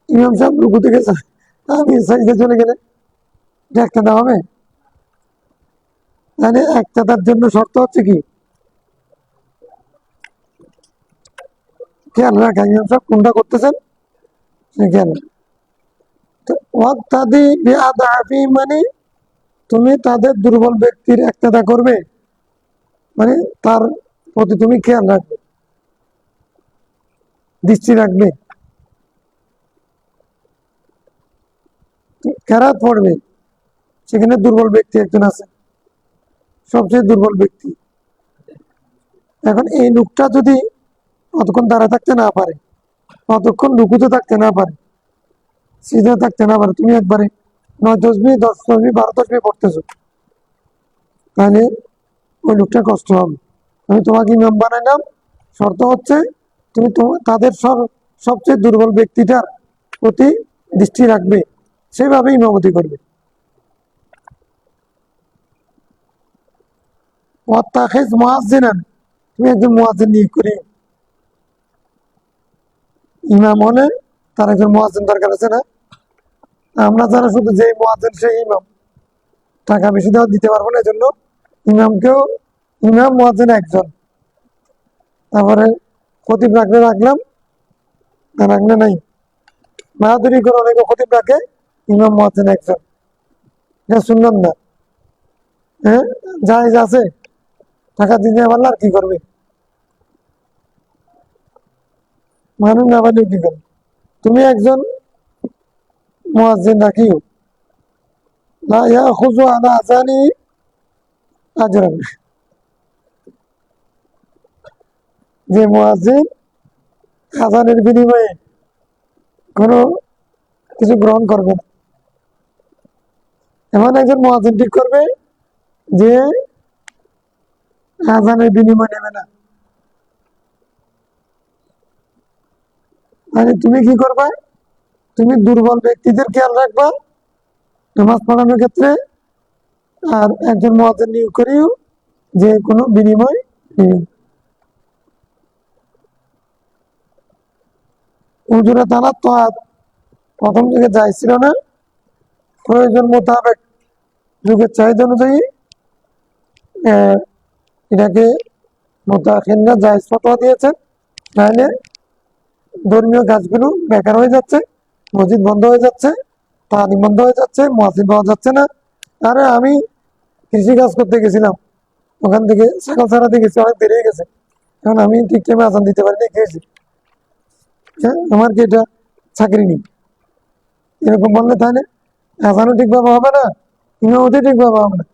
ইমাম সাহেব রুকু থেকে আমি সাইডে চলে গেলে একটা দেওয়া হবে? তাহলে একটা তার জন্য শর্ত হচ্ছে কি খেয়াল রাখা, ইমাম সাহেব কোনটা করতেছেন সে খেয়াল। মানে তুমি তাদের দুর্বল ব্যক্তির একতাদা করবে, মানে তার প্রতি তুমি খেয়াল রাখবে, দৃষ্টি রাখবে, কেরাত পড়বে, সেখানে দুর্বল ব্যক্তি একজন আছে, সবচেয়ে দুর্বল ব্যক্তি। এখন এই লোকটা যদি অতক্ষণ দাঁড়া থাকতে না পারে, অতক্ষণ রুকুতে থাকতে না পারে, সিধা থাকতে না পারে, তুমি একবারে 9 তসবিহ 10 তসবিহ 12 তসবিহ পড়তেছো, তাহলে ওই লোকটা কষ্ট হবে। আমি তোমাকে ইমাম বানাইলাম, শর্ত হচ্ছে তুমি তাদের সবচেয়ে দুর্বল ব্যক্তিটার প্রতি দৃষ্টি রাখবে, সেভাবে ইমামতি করবে। তুমি একজন মুয়াজ্জিন নিয়োগ করে, ইমাম হলে তার একজন মুয়াজ্জিন দরকার আছে না? আমরা যারা শুধু যে মুয়াজ্জিন সেই ইমাম, টাকা বেশি দেওয়া দিতে পারবো না, এজন্য ইমামকেও, ইমাম মুয়াজ্জিন একজন, তারপরে খতিব রাখলে রাখলাম, না রাখলে নাই, বাহাদুরি করে অনেকে খতিব রাখে, ইমাম মুয়াজ্জিন একজন, এটা শুনলাম না। হ্যাঁ, জায়েজ আছে, টাকা দিতে পারলে আর কি করবে, মানুষ না পারলে কি করবে? তুমি একজন মুয়াজ্জিন রাখিও, লা ইয়াখুযু আলা আযানি আজরান, যে মুয়াজ্জিন আযানের বিনিময়ে কোনো কিছু গ্রহণ করবে না, এমন একজন মুয়াজ্জিন ঠিক করবে যে আযানের বিনিময় নেবে না। মানে তুমি কি করবা? তুমি দুর্বল ব্যক্তিদের খেয়াল রাখবা নামাজ পড়ানোর ক্ষেত্রে, আর একজন মুয়াজ্জিন নিয়োগ করিও যে কোনো বিনিময় নেবে না। উজুরাত আলা তাআত প্রথম দিকে যাই ছিল না, প্রয়োজন মোতাবেক যুগের চাহিদা অনুযায়ী এটাকে মুতাআখিররা জায়েজ ফতোয়া দিয়েছেন। নাহলে ধর্মীয় কাজগুলো বেকার হয়ে যাচ্ছে, মসজিদ বন্ধ হয়ে যাচ্ছে, তালিম বন্ধ হয়ে যাচ্ছে, মুয়াজ্জিন পাওয়া যাচ্ছে না। আরে আমি কৃষি কাজ করতে গেছিলাম, ওখান থেকে ছাগল ছাড়াতে গেছি, অনেক দেরি হয়ে গেছে, এখন আমি ঠিক টাইমে আজান দিতে পারিনি, খেয়েছি, হ্যাঁ আমার কি এটা চাকরি নেই? এরকম বললে তাহলে আজানও ঠিকভাবে হবে না, ইমামতি ঠিকভাবে হবে না।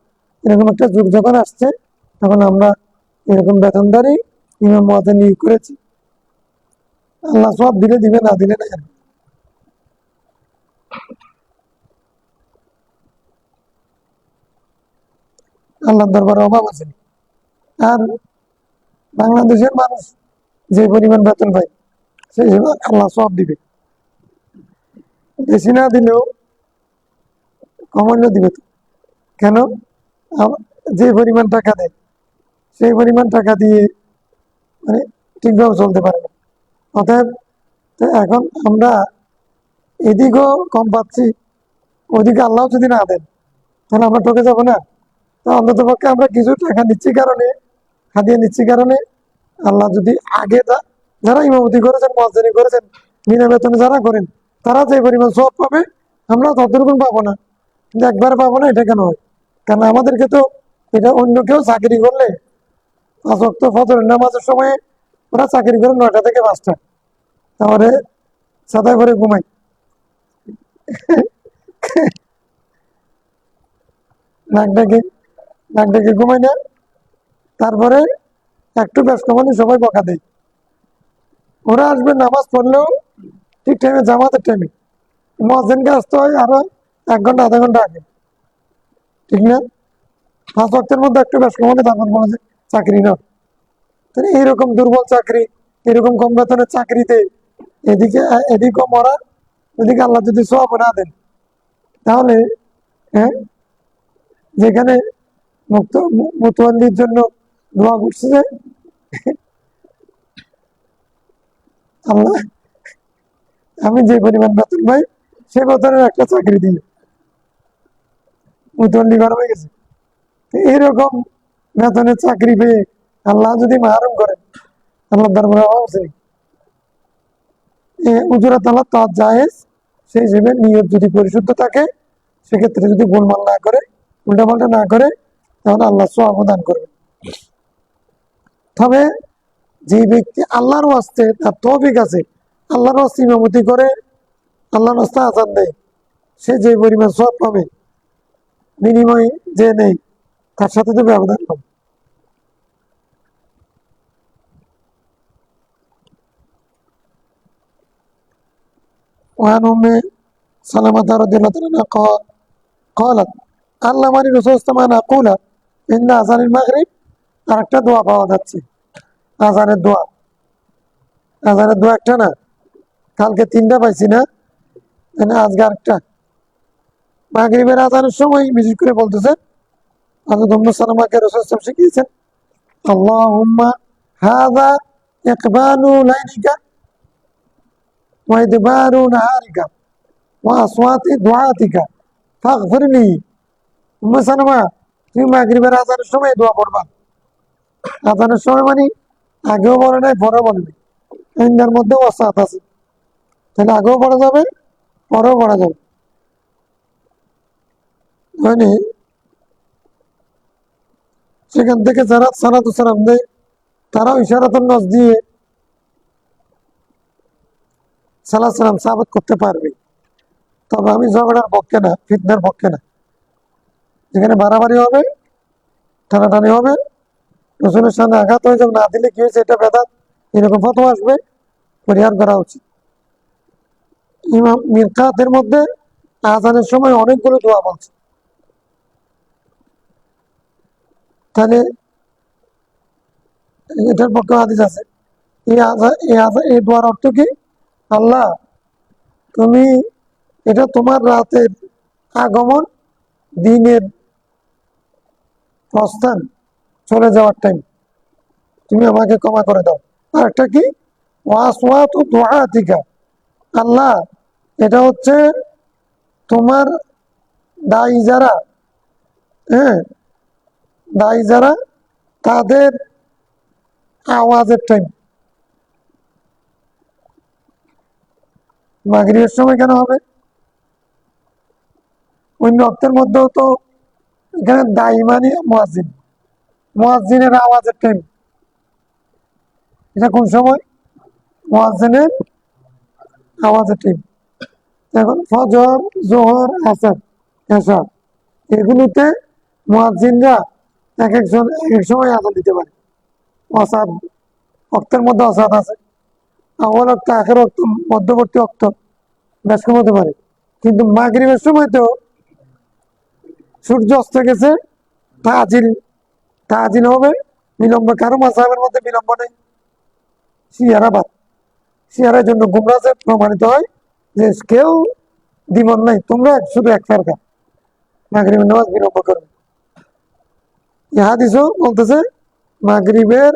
এরকম একটা যুগ যখন আসছে, তখন আমরা এরকম বেতনদারি ইমাম মুয়াজ্জিন নিয়োগ করেছি। আল্লাহ সব দিলে দিবে, না দিলে না। আল্লাহ দরবারে অভাব আছে। আর বাংলাদেশের মানুষ যে পরিমাণ বেতন পায়, সেই হিসেবে আল্লাহ সব দিবে, বেশি না দিলেও কমান্য দিবে তো। কেন? যে পরিমাণ টাকা দেয়, সেই পরিমাণ টাকা দিয়ে মানে ঠিকভাবে চলতে পারে না। অতএব এখন আমরা এদিকেও কম পাচ্ছি, ওইদিকে আল্লাহ যদি না দেন, তাহলে আমরা ঠকে যাবো না? তা অন্তত পক্ষে আমরা কিছু টাকা নিচ্ছি কারণে, হাতিয়ে নিচ্ছি কারণে, আল্লাহ যদি আগে যারা ইমামতি করেছেন, মুয়াজ্জিনি করেছেন, বিনা বেতনে যারা করেন, তারা যে পরিমাণ সব পাবে, আমরা ততটুকু পাবো না। কিন্তু একবারে পাবো না, এটা কেন হয়? কারণ আমাদেরকে তো, এটা অন্য কেউ চাকরি করলে 5 ওয়াক্ত ফজরের নামাজের সময় ওরা চাকরি করে 9টা থেকে 5টা, তারপরে ছাতায় করে ঘুমাই, নাক ডাকে নাক ডাকে ঘুমাই না, তারপরে একটু ব্যস্ত মানে সবাই বকা দেয়। ওরা আসবে নামাজ পড়লেও ঠিক টাইমে, জামাতের টাইমে, মুয়াজ্জিনকে আসতে হয় আরো 1 ঘন্টা আধা ঘন্টা আগে, ঠিক না? 5 ওয়াক্তের মধ্যে একটু ব্যস্ত মানে তখন বলে যে চাকরি না। তাহলে এইরকম দুর্বল চাকরি, এরকম কম বেতনের চাকরিতে এদিকে এদিকেও মরা, এদিকে আল্লাহ যদি সওয়াব না দেন, তাহলে হ্যাঁ, যেখানে মুক্ত মুতওয়াল্লির জন্য দোয়া করছে যে আল্লাহ আমি যে পরিমাণ বেতন পাই সে বেতনের একটা চাকরি দিই, মুতওয়াল্লি করা হয়ে গেছে। এইরকম বেতনের চাকরি পেয়ে আল্লাহ যদি মাহরুম করেন, আল্লাহ দরবারে আছে উজরাত আল্লাহ তার জায়েজ, সেই হিসেবে নিয়ত যদি পরিশুদ্ধ থাকে, সেক্ষেত্রে যদি গোলমাল না করে, উল্টাপাল্টা না করে, তাহলে আল্লাহ সওয়াব দান করবে। তবে যে ব্যক্তি আল্লাহর ওয়াস্তে তার তৌফিক আছে, আল্লাহর ওয়াস্তে ইমামতি করে, আল্লাহর ওয়াস্তে আজান দেয়, সে যে পরিমাণ সওয়াব পাবে, বিনিময় যে নেই তার সাথে তো ব্যবধান পাবে। وعن أم سلمة رضي الله عنها قالت علمني الرسول صلى الله عليه وسلم أن أقول إن أذان المغرب আরেকটা দোয়া পাওয়া যাচ্ছে, আজানের দোয়া। আজানের দোয়া একটা না, কালকে 3টা পাইছি না, আজকে আরেকটা। মাগরিবের আজানের সময় বিশেষ করে বলতেছে হযরত উম্মে সালামাকে রাসূল সাল্লাল্লাহু আলাইহি ওয়াসাল্লাম শিখিয়েছেন, আল্লাহুম্মা হাযা ইকবালু লাইলিকা ওয়া ইদবারু নাহারিকা ওয়া আসওয়াতি দুআতিকা ফাগফিরলি। উম্মে সালামা, তুমি মাগরিবের আজানের সময় দোয়া পড়বা। আজানের সময় মানে আগেও বলে নাই, পরেও বলে নাই, ইন্দার মধ্যে ওয়াসাত আছে, তাহলে আগেও পড়া যাবে, পরেও পড়া যাবে। মানে সেখান থেকে যারা সালাতু সালাম দেয়, তারাও ইশারাতুন নজ দিয়ে সালাত সালাম সাবিত করতে পারবে। তবে আমি ঝগড়ার পক্ষে না, ফিতনার পক্ষে না। যেখানে বাড়াবাড়ি হবে, টানাটানি হবে, রসুলের সামনে আঘাত হয়ে যাবে, না দিলে কি হয়েছে এটা বেদাত, এরকম ফতোয়া আসবে, পরিহার করা উচিত। ইমাম মিরকাতের মধ্যে আজানের সময় অনেকগুলো দোয়া বলছে, তাহলে এটার পক্ষে হাদিস আছে। এই দোয়ার অর্থ কি? আল্লাহ, তুমি, এটা তোমার রাতের আগমন, দিনের প্রস্থান, চলে যাওয়ার টাইম, তুমি আমাকে ক্ষমা করে দাও। আর একটা কি? ওয়াসওয়াতু দুআতিকা, আল্লাহ, এটা হচ্ছে তোমার দায়ী যারা, হ্যাঁ, দায়ী যারা, তাদের আওয়াজের টাইম। মাগরিবের সময় কেন হবে? অন্য অক্তের মধ্যেও তো এখানে দায়ী মানে মুয়াজ্জিন, মুয়াজ্জিনের আওয়াজের টাইম। এটা কোন সময়? মুয়াজ্জিনের আওয়াজের টাইম। এখন ফজর, জোহর, আসর, এশা, এগুলোতে মুয়াজ্জিনরা এক একজন এক এক সময় আযান দিতে পারে। অসাদ, অক্তের মধ্যে অসাদ আছে, আউয়াল অক্ত, আখের অক্ত, মধ্যবর্তী অক্ত, বেশ কম হতে পারে। কিন্তু মাগরিবের সময় তো সূর্য অস্ত গেছে, তাজিল, তাজিল হবে, বিলম্ব। কারো মাযহাবের মধ্যে বিলম্ব নেই, শিয়ারা বাদ, শিয়ারের জন্য গুমরাজে প্রমাণিত হয় যে কেউ দ্বিমত নাই, তোমরা শুধু এক ফেরকা, মাগরিবের নামাজ বিলম্ব করবে। হাদিসও বলতেছে মাগরিবের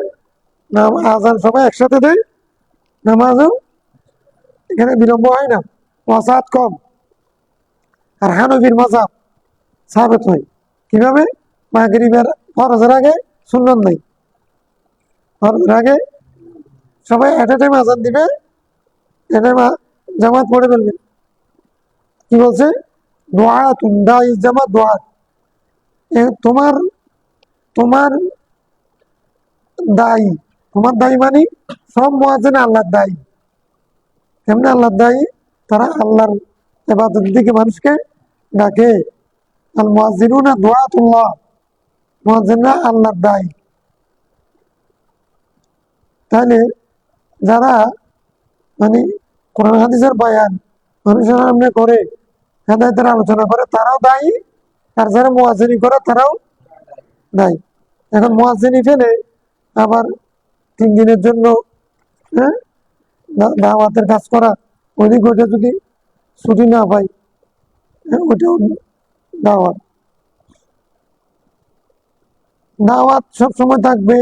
নাম আজান সবাই একসাথে দেয়, নামাজও এখানে বিলম্ব হয় না, ওয়াসাত কম। আর হানফির মাযহাব সাবিত হয় কিভাবে? মাগরিবের ফরজের আগে সুন্নত নাই, ফরজের আগে সবাই এট এ টাইম আজান দিবে, এটা জামাত পড়ে ফেলবে। কি বলছে? দোয়া তুন্দা ইস জামাত দোয়া, তোমার তোমার দায়ী, তোমার দায়ী মানে সব মুয়াজ্জিন আল্লাহর দায়ী। কেমনে আল্লাহর দায়ী? তারা আল্লাহর ইবাদতের দিকে মানুষকে ডাকে। আল মুয়াজ্জিনুনা দুআতুল্লাহ, মুয়াজ্জিনরা আল্লাহর দায়ী। তাহলে যারা মানে কোরআন হাদিসের বয়ান মানুষের সামনে করে, হেদায়েতের আলোচনা করে, তারাও দায়ী। আর যারা মুয়াজ্জিনি করে তারাও দায়ী। এখন মুয়াজ্জিনি ফেলে আবার 3 দিনের জন্য, হ্যাঁ, দাওয়াতের কাজ করা, ওইদিক ওইটা যদি ছুটি না পাই, হ্যাঁ, ওইটাও দাওয়াত। দাওয়াত সব সময় থাকবে,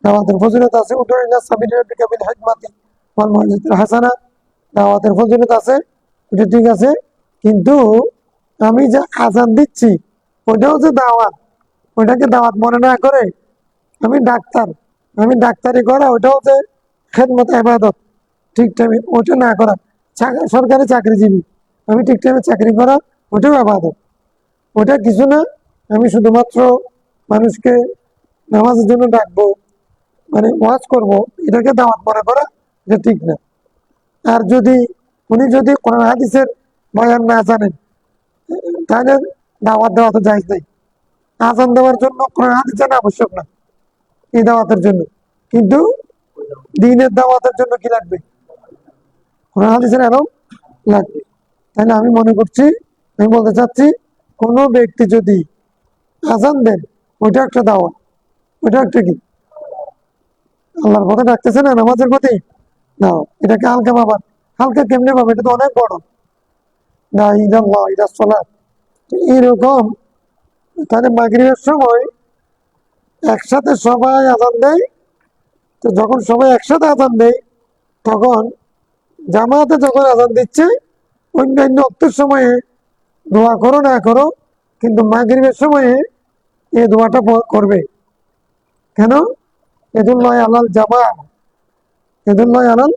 দাওয়াতের ফজিলত আছে, উদু ইলা সাবিলি রাব্বিকা বিল হিকমাতি ওয়াল মাউইজাতিল হাসানা, দাওয়াতের ফজিলত আছে, এটা ঠিক আছে। কিন্তু আমি যে আজান দিচ্ছি ওইটাও যে দাওয়াত, ওইটাকে দাওয়াত মনে না করে আমি ডাক্তার, আমি ডাক্তারি করা ওইটাও যে খেদমত ইবাদত, ঠিক টাইমে ওটা না করা, সরকারি চাকরিজীবী আমি ঠিক টাইমে চাকরি করা ওটাও ইবাদত, ওটা কিছু না। আমি শুধুমাত্র মানুষকে নামাজের জন্য ডাকবো, মানে ওয়াজ করব, এটাকে দাওয়াত মনে করা এটা ঠিক না। আর যদি উনি যদি কোরআন হাদিসের বয়ান না জানেন তাহলে দাওয়াত দেওয়া তো জায়েজ নাই। আজান দেওয়ার জন্য কোরআন হাদিস জানা আবশ্যক না এই দাওয়াতের জন্য, কিন্তু দ্বীনের দাওয়াতের জন্য কি লাগবে? কোরআন হাদিসের এলম লাগবে। তাহলে আমি মনে করছি, আমি বলতে চাচ্ছি, কোনো ব্যক্তি যদি আজান দেন ওইটা একটা দাওয়াত, ওইটা একটা কি আল্লাহর পথে ডাকতেছে না, নামাজের প্রতি দাওয়াত। এটাকে হালকা পাবার, হালকা কেমনে পাবে? এটা তো অনেক বড়। না ইদাল্লাহ ইদা সলাত, এইরকম। তাহলে মাগরিবের সময় একসাথে সবাই আজান দেয়, তো যখন সবাই একসাথে আজান দেয় তখন জামাতে যখন আজান দিচ্ছে অন্যান্য অক্তের সময়ে দোয়া করো না করো, কিন্তু মাগরিবের সময়ে এই দোয়াটা করবে। কেন? এদুল্লাহ আলাল জামা, এদুল্লাহ আলাল,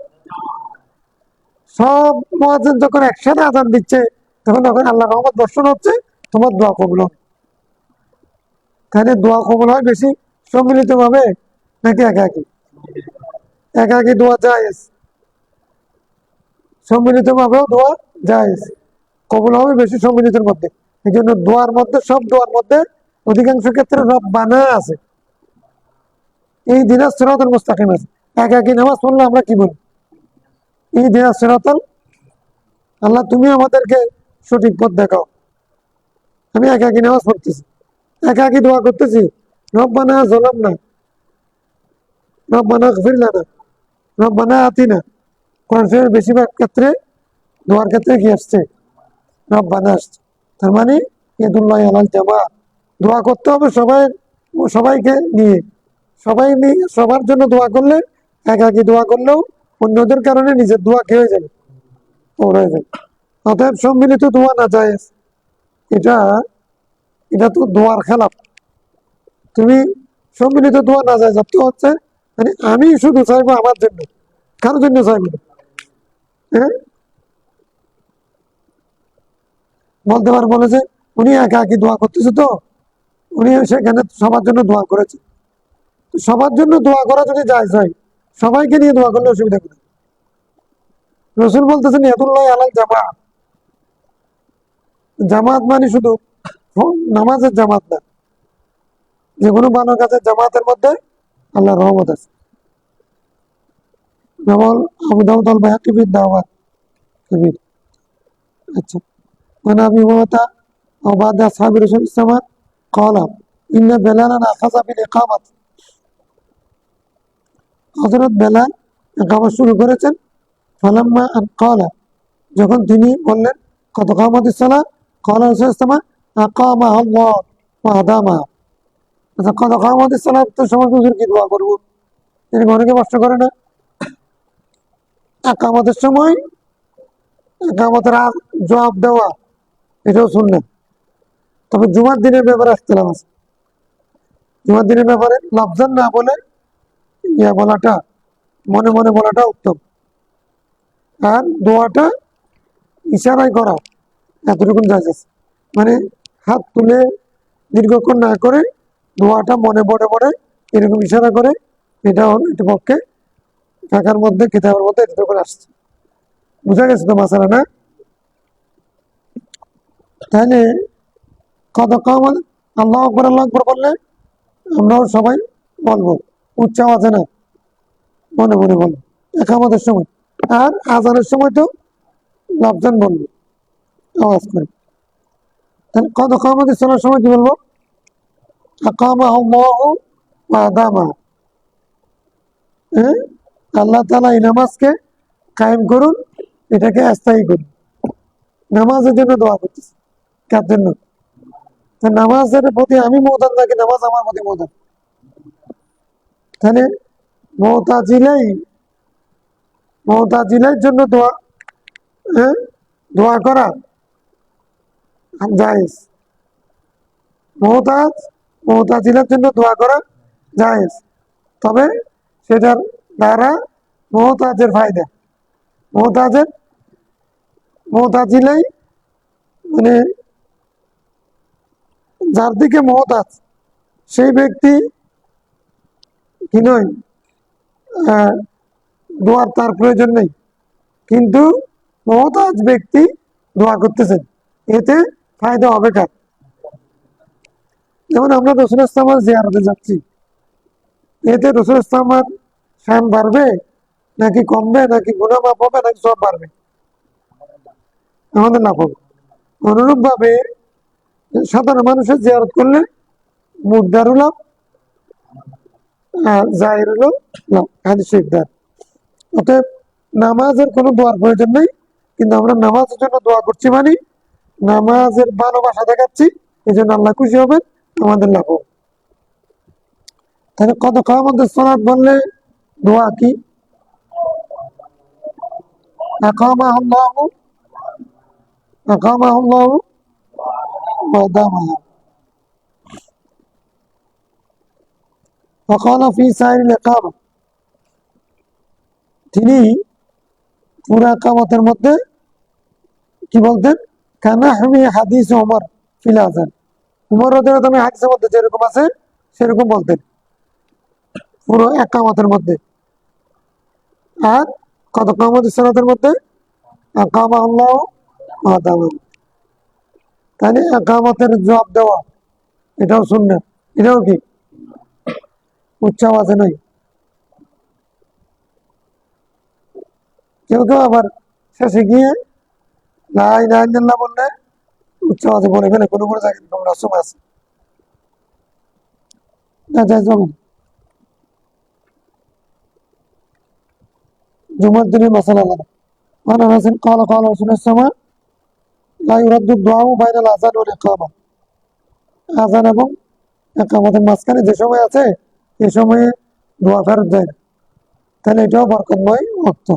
সব মুয়াজ্জিন যখন একসাথে আজান দিচ্ছে তখন তখন আল্লাহ রহমত বর্ষণ হচ্ছে, তোমার দোয়া কবুল হবে। তাহলে দোয়া কবুল হয় বেশি সম্মিলিত ভাবে নাকি একাকি? একাকি দোয়া জায়েজ, সম্মিলিত ভাবেও দোয়া জায়েজ, কবুল হবে বেশি সম্মিলিতের মধ্যে। এই জন্য দোয়ার মধ্যে, সব দোয়ার মধ্যে অধিকাংশ ক্ষেত্রে রব্বানা আছে, এই দিনাজ সিরাতাল মুস্তাকিম আছে। একাকি নামাজ পড়লে আমরা কি বলি? এই দিনাজ সিরাতাল, আল্লাহ তুমি আমাদেরকে সঠিক পথ দেখাও। আমি একাকি নামাজ পড়তেছি, একাকি দোয়া করতেছি, রব্বানা যালামনা, রব্বানা ইগফির লানা, রব্বানা আতিনা। কোরআন শরীফের বেশিরভাগ ক্ষেত্রে দোয়ার ক্ষেত্রে কি আসছে? রব্বানা আসছে। তার মানে ইয়াদুল্লাহি আলাল জামা, দোয়া করতে হবে সবাই, সবাইকে নিয়ে, সবাই নিয়ে সবার জন্য দোয়া করলে, একাকি দোয়া করলেও অন্যদের কারণে নিজের দোয়া কি হয়ে যাবে? হয়ে যাবে। অতএব সম্মিলিত দোয়া না জায়েজ, এটা এটা তো দোয়ার খেলাফ। তুমি সম্মিলিত দোয়া না যায় যত হচ্ছে, মানে আমি শুধু চাইবো আমার জন্য, কারোর জন্য চাইবো না। হ্যাঁ, বলতে পারবো না যে উনি একাকি দোয়া করতেছে, তো উনি সেখানে সবার জন্য দোয়া করেছে। সবার জন্য দোয়া করা যদি জায়েজ হয়, সবাইকে নিয়ে দোয়া করলে অসুবিধা নেই। রসুল বলতেছেন ইয়াদুল্লাহ আলাল জামা, জামাত মানে শুধু নামাজের জামাত না, যে কোনো ভালো কাজের জামাতের মধ্যে আল্লাহর রহমত আছে। যেমন আবু দাউদ আল বাইহাকি ফি দাওয়াত কবির। আচ্ছা, মানে আবি হুরায়রা ও বাদ আসহাবি রাসূল সাল্লাল্লাহু قال إن بلالا أخذ بالإقامة, হযরত বেলাল ইকামত শুরু করেছেন। ফালাম্মা আন ক্বালা, যখন তিনি বললেন কদ কামাতিস সালাহ, ক্বালা রাসূলুল্লাহ সাল্লাল্লাহু আলাইহি ওয়াসাল্লাম আকামাহাল্লাহ ওয়া আদামাহা। আচ্ছা, কদ কামাতিস সালাহ তো সময় হুজুর কি দোয়া করব? এরকম অনেকে প্রশ্ন করে না। একামতের সময় একামতের জবাব দেওয়া এটাও সুন্নাত। তবে জুমার দিনের ব্যাপারে ইখতিলাফ আছে। জুমার দিনের ব্যাপারে লফজান না বলে ইয়া বলাটা, মনে মনে বলাটা উত্তম। আর দোয়াটা ইশারায় করা এতটুকু জায়েজ আছে, মানে হাত তুলে দীর্ঘক্ষণ না করে দোয়াটা মনে পড়ে পড়ে এরকম ইশারা করে, এটা এটা পক্ষে ঢাকার মধ্যে কিতাবের মধ্যে এটা করে আসছে। বুঝা গেছে তো মাসালা না? তাহলে কত কম আল্লাহ আকবর বললে আমরাও সবাই বলবো, উচ্চ আওয়াজে না, মনে মনে বলবো একামতের সময়। আর আজানের সময় তো লফজান বলবো আওয়াজ করে। তাহলে কত কামাতের চলার সময় কি বলবো? আকামাহুল্লাহু ওয়া আদামাহা, আল্লাহ তাআলা এই নামাজকে কায়েম করুন, এটাকে স্থায়ী করুন। নামাজের জন্য দোয়া করতেছি, কার জন্য? নামাজের প্রতি আমি মুহতাজ নাকি নামাজ আমার প্রতি মুহতাজ? তাহলে মোতাজিলের জন্য দোয়া, হ্যাঁ, দোয়া করা জায়েজ। মোতাজিলের জন্য দোয়া করা জায়েজ, তবে সেটার দ্বারা মোহতাজের ফায়দা, মোহতাজের মোহতাজিলেই মানে যার দিকে মোহতাজ সেই ব্যক্তি কি নয়, দোয়ার তার প্রয়োজন নেই, কিন্তু মোহতাজ ব্যক্তি দোয়া করতেছেন, এতে ফায়দা হবে কার? যেমন আমরা রসুল ইসলামের জিয়ারতে যাচ্ছি, এতে রসুল ইসলামের শান বাড়বে নাকি কমবে, নাকি গুনাহ মাফ হবে নাকি সব বাড়বে? আমাদের লাভ হবে। অনুরূপ ভাবে সাধারণ মানুষের জিয়ারত করলে মুদ্রারও লাভ, জাহিরুলও লাভ, হাদিস শরীফ। অতএব নামাজের কোনো দোয়ার প্রয়োজন নেই, কিন্তু আমরা নামাজের জন্য দোয়া করছি মানে নামাজের ভালোবাসা দেখাচ্ছি, এই জন্য আল্লাহ খুশি হবেন, আমাদের লাভ হবে। তাহলে কত কামাতে সালাত বললে দোয়া কি? আকামাহুল্লাহু আকামাহুল্লাহু ওয়া দামাহা। وقال في سائر الإقامة, তিনি পুরা কামতের মধ্যে কি বলতেন? কানাহমি হাদিস ওমর ফিল আযান, উমর রাদিয়াল্লাহু তাআলা হাদিসের মধ্যে যেরকম আছে সেরকম বলতেন পুরো একামতের মধ্যে। আর কত কামতের সালাতের মধ্যে? আকামাহুল্লাহু ওয়া দামাহা। তাহলে একামতের জবাব দেওয়া এটাও সুন্নাত, এটাও কি উচ্চ আওয়াজে নয়। কেউ কেউ আবার শেষে গিয়ে লা ইলাহা ইল্লাল্লাহ বললে উচ্চ আওয়াজে বলে ফেলে, কোনো কোনো জায়গায় তোমরা সময় আছে না, যাই জমেন জুমার দিনের মশালা আলাদা। আনা হাসান قال قال رسول الله صلى الله عليه وسلم لا يرد الدعاء بين الاذان والاقامه, আযান এবং একামতের মাঝখানে যে সময় আছে এই সময়ে দোয়া ফেরত যায় না। তাহলে এটাও বরকতময় ওয়াক্ত,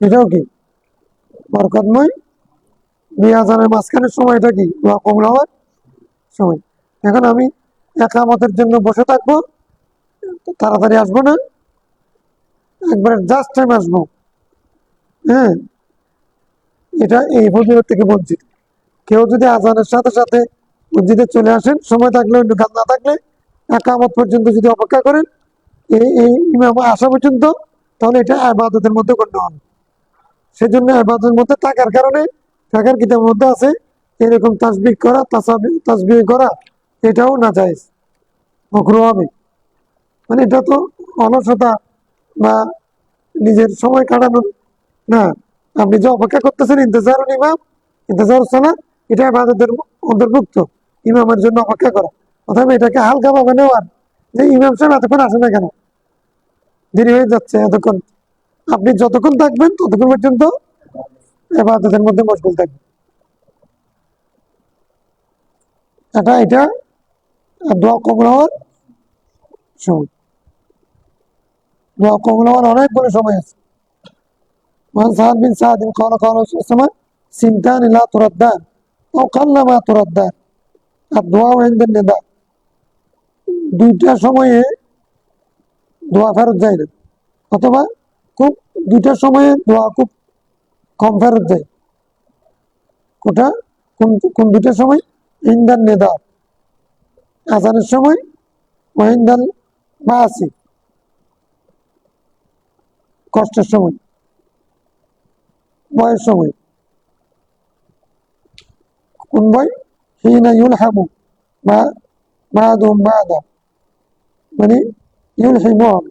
এটাও কি বরকতময়। দুই আযানের মাঝখানের সময়টা কি দোয়া কবুল হওয়ার সময়। এখন আমি একামতের জন্য বসে থাকবো, তাড়াতাড়ি আসবো না, একবারে জাস্ট টাইম আসবো, হ্যাঁ, এটা এই ফজিলত থেকে বঞ্চিত। কেউ যদি আজানের সাথে সাথে মসজিদে চলে আসেন, সময় থাকলে একটু কাজ না থাকলে একামত পর্যন্ত যদি অপেক্ষা করেন এই ইমাম আসা পর্যন্ত, তাহলে এটা ইবাদতের মধ্যে গণ্য হবে। সেজন্য ইবাদতের মধ্যে থাকার কারণে, থাকার কিতাবের মধ্যে আছে এরকম তাসবিহ করা, তাসবিহ করা এটাও না জায়েজ, মাকরুহ হবে। মানে এটা তো অলসতা বা নিজের সময় কাটানোর না, আপনি যে অপেক্ষা করতেছেন ইন্তজারুল ইমাম, ইন্তজারুস সালাত, এটা ইবাদতের অন্তর্ভুক্ত, ইমামের জন্য অপেক্ষা করা। অথবা এটাকে হালকা ভাবে নেওয়ার, যে ইমাম সাহেব এতক্ষণ আসে না কেন, দেরি হয়ে যাচ্ছে এতক্ষণ, আপনি যতক্ষণ থাকবেন ততক্ষণ পর্যন্ত ইবাদতের মধ্যে মশগুল থাকবেন। এটা দোয়া কবুল হওয়ার সময়, দোয়া কবুল হওয়ার অনেকগুলো সময় আছে। وعن سعد بن سعد قال قال رسول الله صلى الله عليه وسلم سنتان لا تردان أو قل ما تردان الدعاء عند النداء, দুইটা সময়ে দোয়া ফেরত যায় না, অথবা খুব দুইটা সময়ে দোয়া খুব কম ফেরত যায়। কোটা কোন কোন দুইটা সময়? ইন্দান নেদা, আজানের সময়, ওয়াইন্দাল বাসি, কষ্টের সময়, বয়ের সময়। কোন বই? হিনা ইউলহামু বা বাদুম বাদা, মানে ইউলহিমু হবে,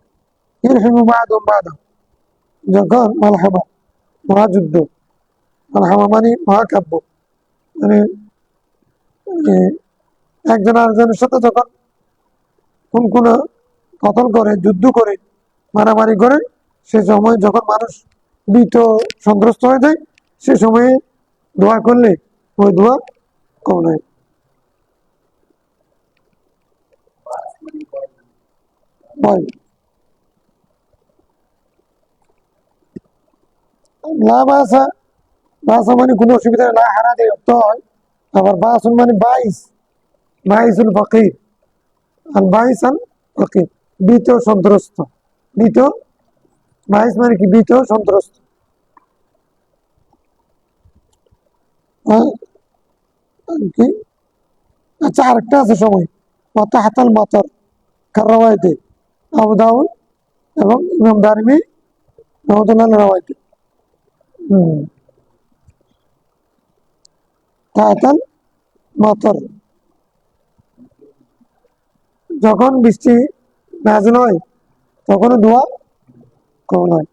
ইউলহিমু বাদুম বাদা, যখন মালহামা মহাযুদ্ধ, মালহামা মানে মহাকাব্য, মানে একজন আরেকজনের সাথে যখন কোন কতল করে, যুদ্ধ করে, মারামারি করে, সে সময় যখন মানুষ ভীত সন্ত্রস্ত হয়ে যায়, সে সময়ে দোয়া করলে ওই দোয়া কবুল হয়। ভয়, লাভ আসা, বাসা মানে কোনো অসুবিধা না, হারা দিয়ে অর্থ হয়। আবার বাসন মানে বাইশ, বাইসুল ফকির, আর বাইশ আল ফকির, বিত সন্ত্রস্ত, বিত, বাইশ মানে কি বিত সন্ত্রস্ত। হ্যাঁ, আর কি, আচ্ছা আরেকটা আছে সময়, মাতা হাতাল মাতার কারওয়াইতে, আবু দাউদ এবং ইমাম দারিমি রহমতুল্লাহ রাওয়াইতে। হুম, হাতাল মাতার, যখন বৃষ্টি নাজিল হয় তখনও দোয়া কবুল হয়।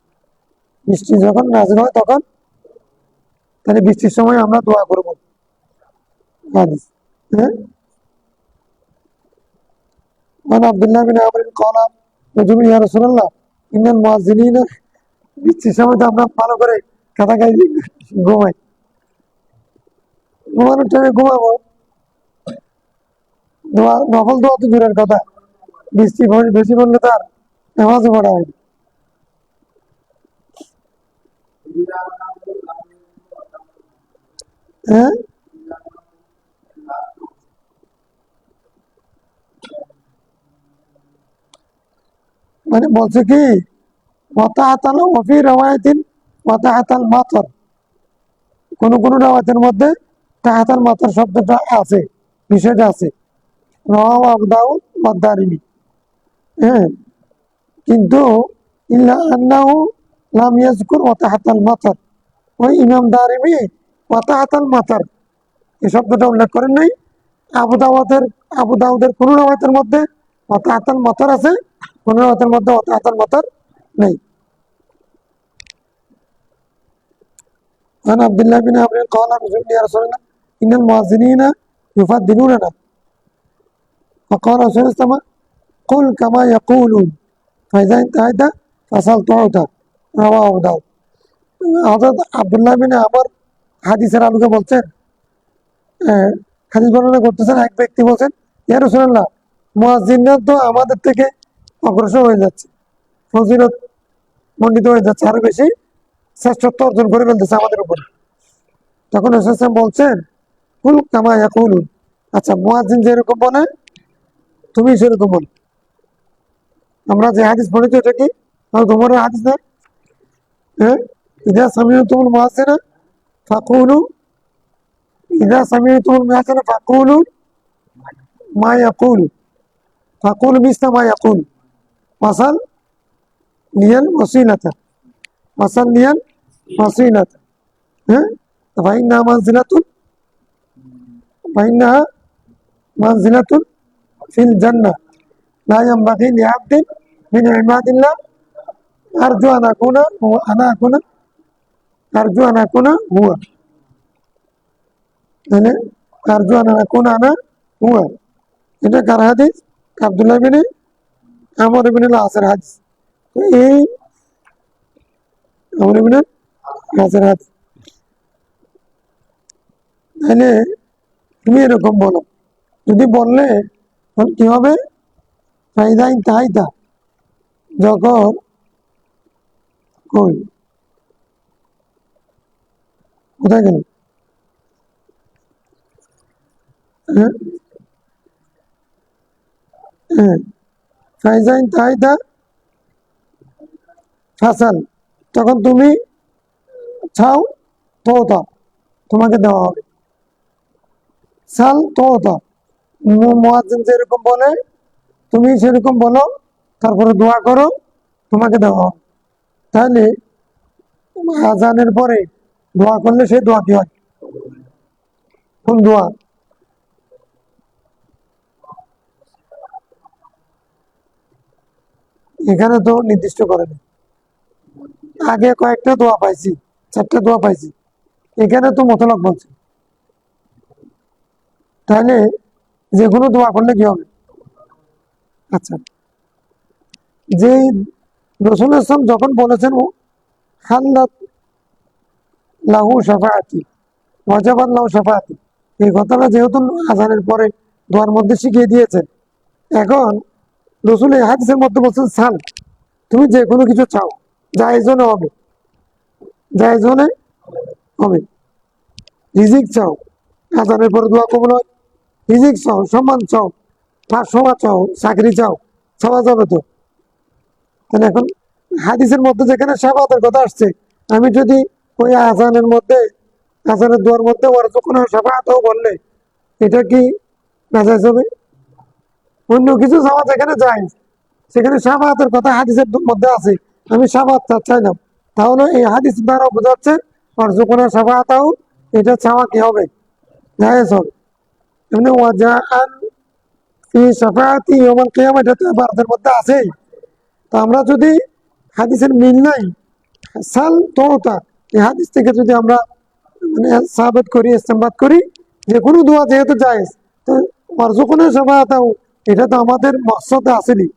বৃষ্টি যখন নাজিল হয় তখন, তাহলে বৃষ্টির সময় আমরা দোয়া করবো। হাদিস, হ্যাঁ। মান আব্দুল্লাহ বিন আমর قال رجل يا رسول الله ان المؤذنين, বৃষ্টির সময় তো আমরা ভালো করে কাঁথা গায়ে দিয়ে ঘুমাই, ঘুমানোর টাইমে ঘুমাবো, দোয়া নফল দোয়া তো দূরের কথা, বৃষ্টি বেশি পড়লে তার নামাজও পড়া হয় না। হ্যাঁ, মানে বলছে কি ওয়াতাহাতাল ওয়াফি রাওয়ায়াতিন ওয়াতাহাতাল মাতর, কোন কোন রাওয়ায়াতের মধ্যে তাহাতাল মাতর শব্দটা আছে, বিষয়টা আছে, রাওয়াহু আবু দাউদ ওয়া দারিমি। হ্যাঁ, কিন্তু ইল্লা আন্নাহু লাম ইয়াজকুর ওয়াতাহাতাল মাতর, ওই ইমাম দারিমি ওয়াতাহাতাল মাতর এই শব্দটা উল্লেখ করেন নাই। আবু দাউদের আবু দাউদের কোন রাওয়ায়াতের মধ্যে ওয়াতাহাতাল মাতর আছে, কোন রাওয়ায়াতের মধ্যে ওয়াতাহাতাল মাতর নেই। عن عبد الله بن عمرو قال رجل يا رسول الله ان المؤذنين يفضلوننا فقال رسول الله صلى الله عليه وسلم قل كما يقولون فاذا انتهيت فسل تعطى رواه ابو داود। হযরত আব্দুল্লাহ বিন আমর হাদিসের আলোকে বলছেন, হাদিস বর্ণনা করতেছেন, এক ব্যক্তি বলছেন ইয়া রাসূলুল্লাহ, মুয়াজ্জিনরা তো আমাদের থেকে অগ্রসর হয়ে যাচ্ছে, ফজিলত মণ্ডিত হয়ে যাচ্ছে, আরো বেশি শ্রেষ্ঠত্ব অর্জন করে ফেলতেছে আমাদের উপরে। তখন রাসূল সাল্লাল্লাহু আলাইহি ওয়াসাল্লাম বলছেন কুল কামা ইয়াকুলুন, আচ্ছা মুয়াজ্জিন যেরকম বলে তুমি সেরকম বলো। আমরা যে হাদিস পড়েছি এটা কি তোমার হাদিস না? হ্যাঁ, ইদা সামিউতুমুল মুয়াজ্জিনা ফাকুলু, ইদা সামিউতুমুল মুয়াজ্জিনা ফাকুলু মা ইয়াকুলু, ফাকুলু মিসলা মা ইয়াকুল, ওয়াসাল লিয়াল ওয়াসিলাতা, ওয়াসাল লিয়াল ওয়াসিলাতা। হ্যাঁ, ফাইন্নাহা মানজিলাতুন, ফাইন্নাহা মানজিলাতুন ফিল জান্নাহ লা ইয়ানবাগি লিআবদিন মিন ইবাদিল্লাহ আরজু আন আকুনা ওয়া আনা আকুনা, আরজু আন আকুনা হুয়া, মানে আরজু আন আকুনা আনা হুয়া। এটা কার হাদিস? আব্দুল্লাহ বিন আমর ইবনে আল-আসের হাদিস। তো এই আমর ইবনে আল-আসের হাদিস, তাহলে তুমি এরকম বলো, যদি বললে কি হবে? ফাইদাইন তাইতা, যখন কই কোথায় গেল? হ্যাঁ, হ্যাঁ, ফাইজাইন তাইতা ফাসাল, তখন তুমি চাও তো তা তোমাকে দেওয়া হবে। সাল তো তা, মুয়াজ্জিন যেরকম বলে তুমি সেরকম বলো, তারপরে দোয়া করো, তোমাকে দেওয়া হবে। তাহলে আজানের পরে দোয়া করলে সেই দোয়া কি হয়? কোন দোয়া? এখানে তো নির্দিষ্ট করেনি, আগে কয়েকটা দোয়া পাইছি, চারটা দোয়া পাইছি, এখানে তো মতলব বলছে। তাহলে যে কোনো দোয়া করলে কি হবে? আচ্ছা, যে রাসূল সাল্লাল্লাহু যখন বলেছেন হাল্লাত লাহু শাফাআতি ওয়াজাবাত লাহু শাফাআতি, এই কথাটা যেহেতু আযানের পরে দোয়ার মধ্যে শিখিয়ে দিয়েছেন, এখন রাসূল এই হাদিসের মধ্যে বলছেন সাল, তুমি যে কোনো কিছু চাও, জায়েজও হবে। জায়েজ হলে হবে। রিজিক চাও, আজানের পরে দোয়া কবুল হয়। রিজিক চাও, সম্মান চাও, সমাজ চাও, চাকরি চাও, চাওয়া যাবে তো। তাহলে এখন হাদিসের মধ্যে যেখানে শাফাতের কথা আসছে, আমি যদি ওই আজানের মধ্যে, আজানের দোয়ার মধ্যে ওর যখন শাফাতও বললে, এটা কি নাজায়েজ হবে? অন্য কিছু চাওয়া যেখানে যায়, সেখানে শাফাতের কথা হাদিসের মধ্যে আছে, আমি শাফাত চাইলাম, তাহলে এই হাদিস দ্বারা বোঝাচ্ছে আর যখন শাফাতাও, এটা চাওয়া কি হবে? জায়েজ হবে। এমনি ওয়াজা আন ফি শাফাআতি ইয়াউমাল কিয়ামা, এটা তো ভারতের মধ্যে আছেই। তো আমরা যদি হাদিসের মিল নাই, সাল তোতা, এই হাদিস থেকে যদি আমরা মানে সাহাবাত করি, ইস্তেমবাদ করি, যে কোনো দোয়া যেহেতু জায়েজ, তো ওয়ারজুকনা শাফাআতাহু, এটা তো আমাদের মকসদে আসেনি।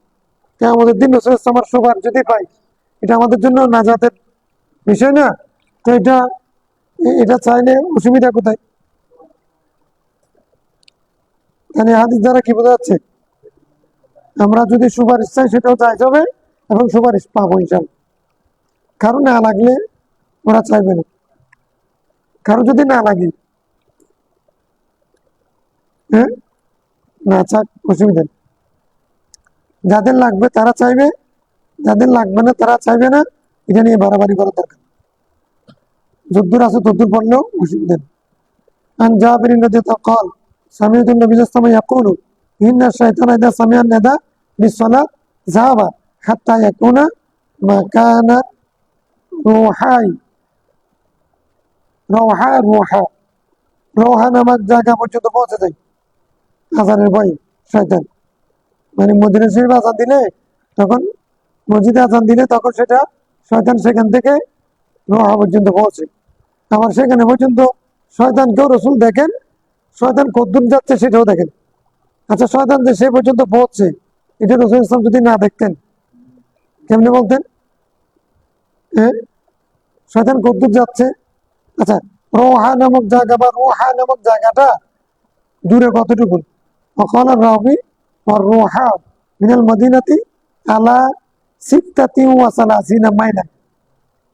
আমাদের দিন রাসূল সাল্লাল্লাহু আলাইহি ওয়াসাল্লাম যদি পাই, এটা আমাদের জন্য নাজাতের বিষয় না। তো এটা এটা চাইলে অসুবিধা কোথায়? মানে হাদিস দ্বারা কি বোঝা যাচ্ছে? আমরা যদি সুপারিশ চাই, সেটাও জায়েজ হবে এবং সুপারিশ পাবো ইনশাআল্লাহ। কারো না লাগলে ওরা চাইবে না, কারো যদি না লাগে, হ্যাঁ, না চাক অসুবিধা নেই। যাদের লাগবে তারা চাইবে, যাদের লাগবে না তারা চাইবে না। এটা নিয়ে বাড়াবাড়ি করার দরকার, যদ্দূর আছে তদ্দূর পড়লেও অসুবিধা নেই। عن جابر رضي الله عنه قال سمعت النبي صلى الله عليه وسلم يقول إن الشيطان إذا سمع النداء بالصلاة ذهب حتى يكون مكان روحاي روحا রোহা নামক জায়গা পর্যন্ত পৌঁছে যায় আজানের ভয়ে শয়তান। মানে মসজিদে শরীফ আজান দিলে, তখন মসজিদে আজান দিলে তখন সেটা শয়তান সেখান থেকে রোহা পর্যন্ত পৌঁছে। আবার সেখানে পর্যন্ত শয়তানকেও রসুল দেখেন, শয়তান কদ্দুর যাচ্ছে সেটাও দেখেন। আচ্ছা, শয়তান যে সে পর্যন্ত পৌঁছছে, এটা রসুল ইসলাম যদি না দেখতেন কেমনে বলতেন? হ্যাঁ, শয়তান কদ্দুর যাচ্ছে। আচ্ছা, রোহা নামক জায়গা বা রোহা নামক জায়গাটা দূরে কতটুকু? وقال الراوي والروحا من المدينة على 36 মাইলা।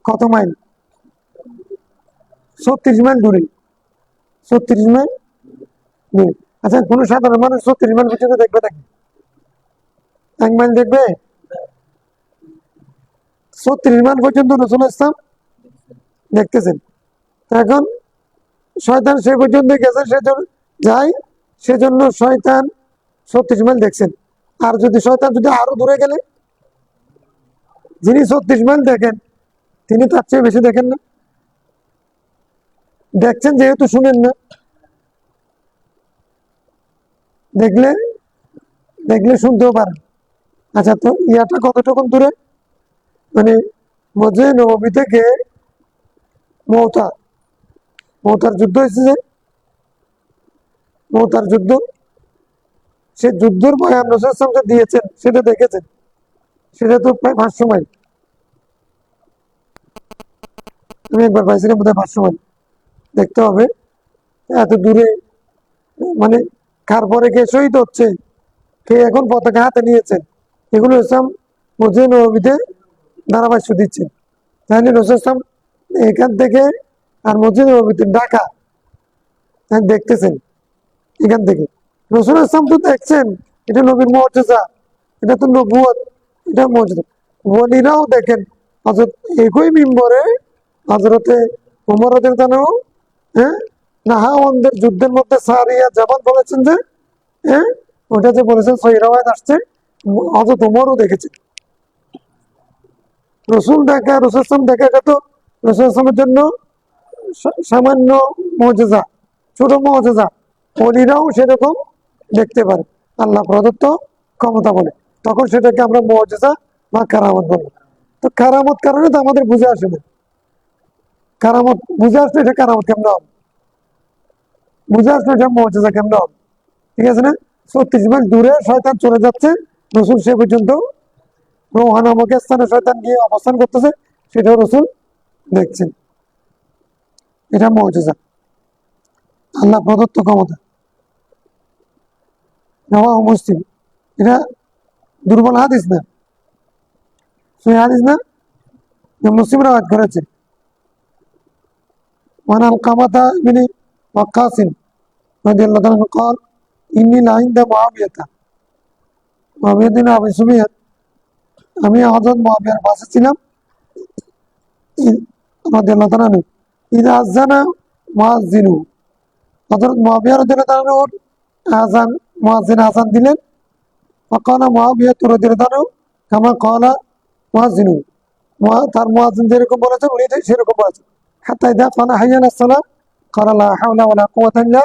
কত মাইল? 36 মাইল দূরে। 36 মাইল দূরে। আচ্ছা, কোন সাধারণ মানুষ 36 মাইল পর্যন্ত দেখবে নাকি? 1 মাইল দেখবে? 36 মাইল পর্যন্ত রাসূল ইসলাম দেখতেছেন। এখন শয়তান সে পর্যন্ত গেছে, সেজন্য যাই, সেজন্য শয়তান 36 মাইল দেখছেন। আর যদি শয়তান যদি আরো দূরে গেলে, যিনি 36 মাইল দেখেন তিনি তার চেয়ে বেশি দেখেন না? দেখছেন যেহেতু শুনেন না, দেখলে দেখলে শুনতেও পারেন। আচ্ছা, তো ইয়াটা কতটুকু দূরে? মানে মসজিদে নববী থেকে মওতার যুদ্ধ হয়েছে, যে মওতার যুদ্ধ, সে যুদ্ধের বয়ান রাসূল সাল্লাল্লাহু আলাইহি ওয়াসাল্লাম দিয়েছেন, সেটা দেখেছেন, সেটা তো প্রায় 500 মাইল। আমি একবার পাইছিলাম বোধহয় 500 মাইল দেখতে হবে। এত দূরে, মানে কার পরে কে শহীদ হচ্ছে, কে এখন পতাকা হাতে নিয়েছেন, এগুলো ইসলাম মসজিদে নববীতে ধারাভাষ্য দিচ্ছেন। তাহলে রাসূল ইসলাম এখান থেকে আর মসজিদে নববীতে ঢাকা দেখতেছেন এখান থেকে। রাসূল ইসলাম তো দেখছেন, এটা নবীর মুআজিজা, এটা তো নবুয়ত, এটা মুআজিজা। ওলিরাও দেখেন। হযরত একই মিম্বরে হযরতে ওমর রাদিয়াল্লাহু আনহু, হ্যাঁ, নাহাওয়ানদের যুদ্ধের মধ্যে সারিয়া জাবান বলেছেন যে, হ্যাঁ, ওটা যে বলেছেন সহিহ রাওয়ায়াত আসছে, হযরত ওমরও দেখেছেন। রসুল দেখা, রসুল ইসলাম দেখা, এটা তো রসুল ইসলামের জন্য সামান্য মুআজিজা, ছোট মুআজিজা। ওলিরাও সেরকম দেখতে পারে, আল্লাহ প্রদত্ত ক্ষমতা বলে, তখন সেটাকে আমরা মুআজিজা বা কারামত বলবো। তো কারামত কারণে তো আমাদের বুঝে আসে না, কারামত বুঝে আসলে এটা কারামত কেমন হবে, বুঝে আসলে এটা মুআজিজা কেমন হবে? ঠিক আছে না? 36 মাইল দূরে শয়তান চলে যাচ্ছে, রসুল সে পর্যন্ত রোহা নামক স্থানে শয়তান গিয়ে অবস্থান করতেছে, সেটাও রসুল দেখছেন। এটা মুআজিজা, আল্লাহ প্রদত্ত ক্ষমতা। রাওয়াহু মুসলিম, এটা দুর্বল হাদিস না, সহিহ হাদিস না, মুসলিম রাওয়ায়াত করেছে। وعن علقمة بن وقاص رضي الله عنه قال إني لعند معاوية بن أبي سفيان আমি হযরত মুআবিয়ার পাশে ছিলাম রাদিয়াল্লাহু তাআলা আনহু ইযা আযানা মুয়াজ্জিনু হযরত মুআবিয়া রাদিয়াল্লাহু আনহু আযান মুয়াজ্জিন আযান দিলেন ফাকালা মুআবিয়া রাদিয়াল্লাহু আনহু কামা ক্বালা মুয়াজ্জিনু তার মুয়াজ্জিন যেরকম বলেছেন উনি সেরকম বলেছেন হাত্তা ইযা ক্বালা হাইয়া আলাস সালাহ ক্বালা লা হাওলা ওয়ালা কুওয়াতা ইল্লা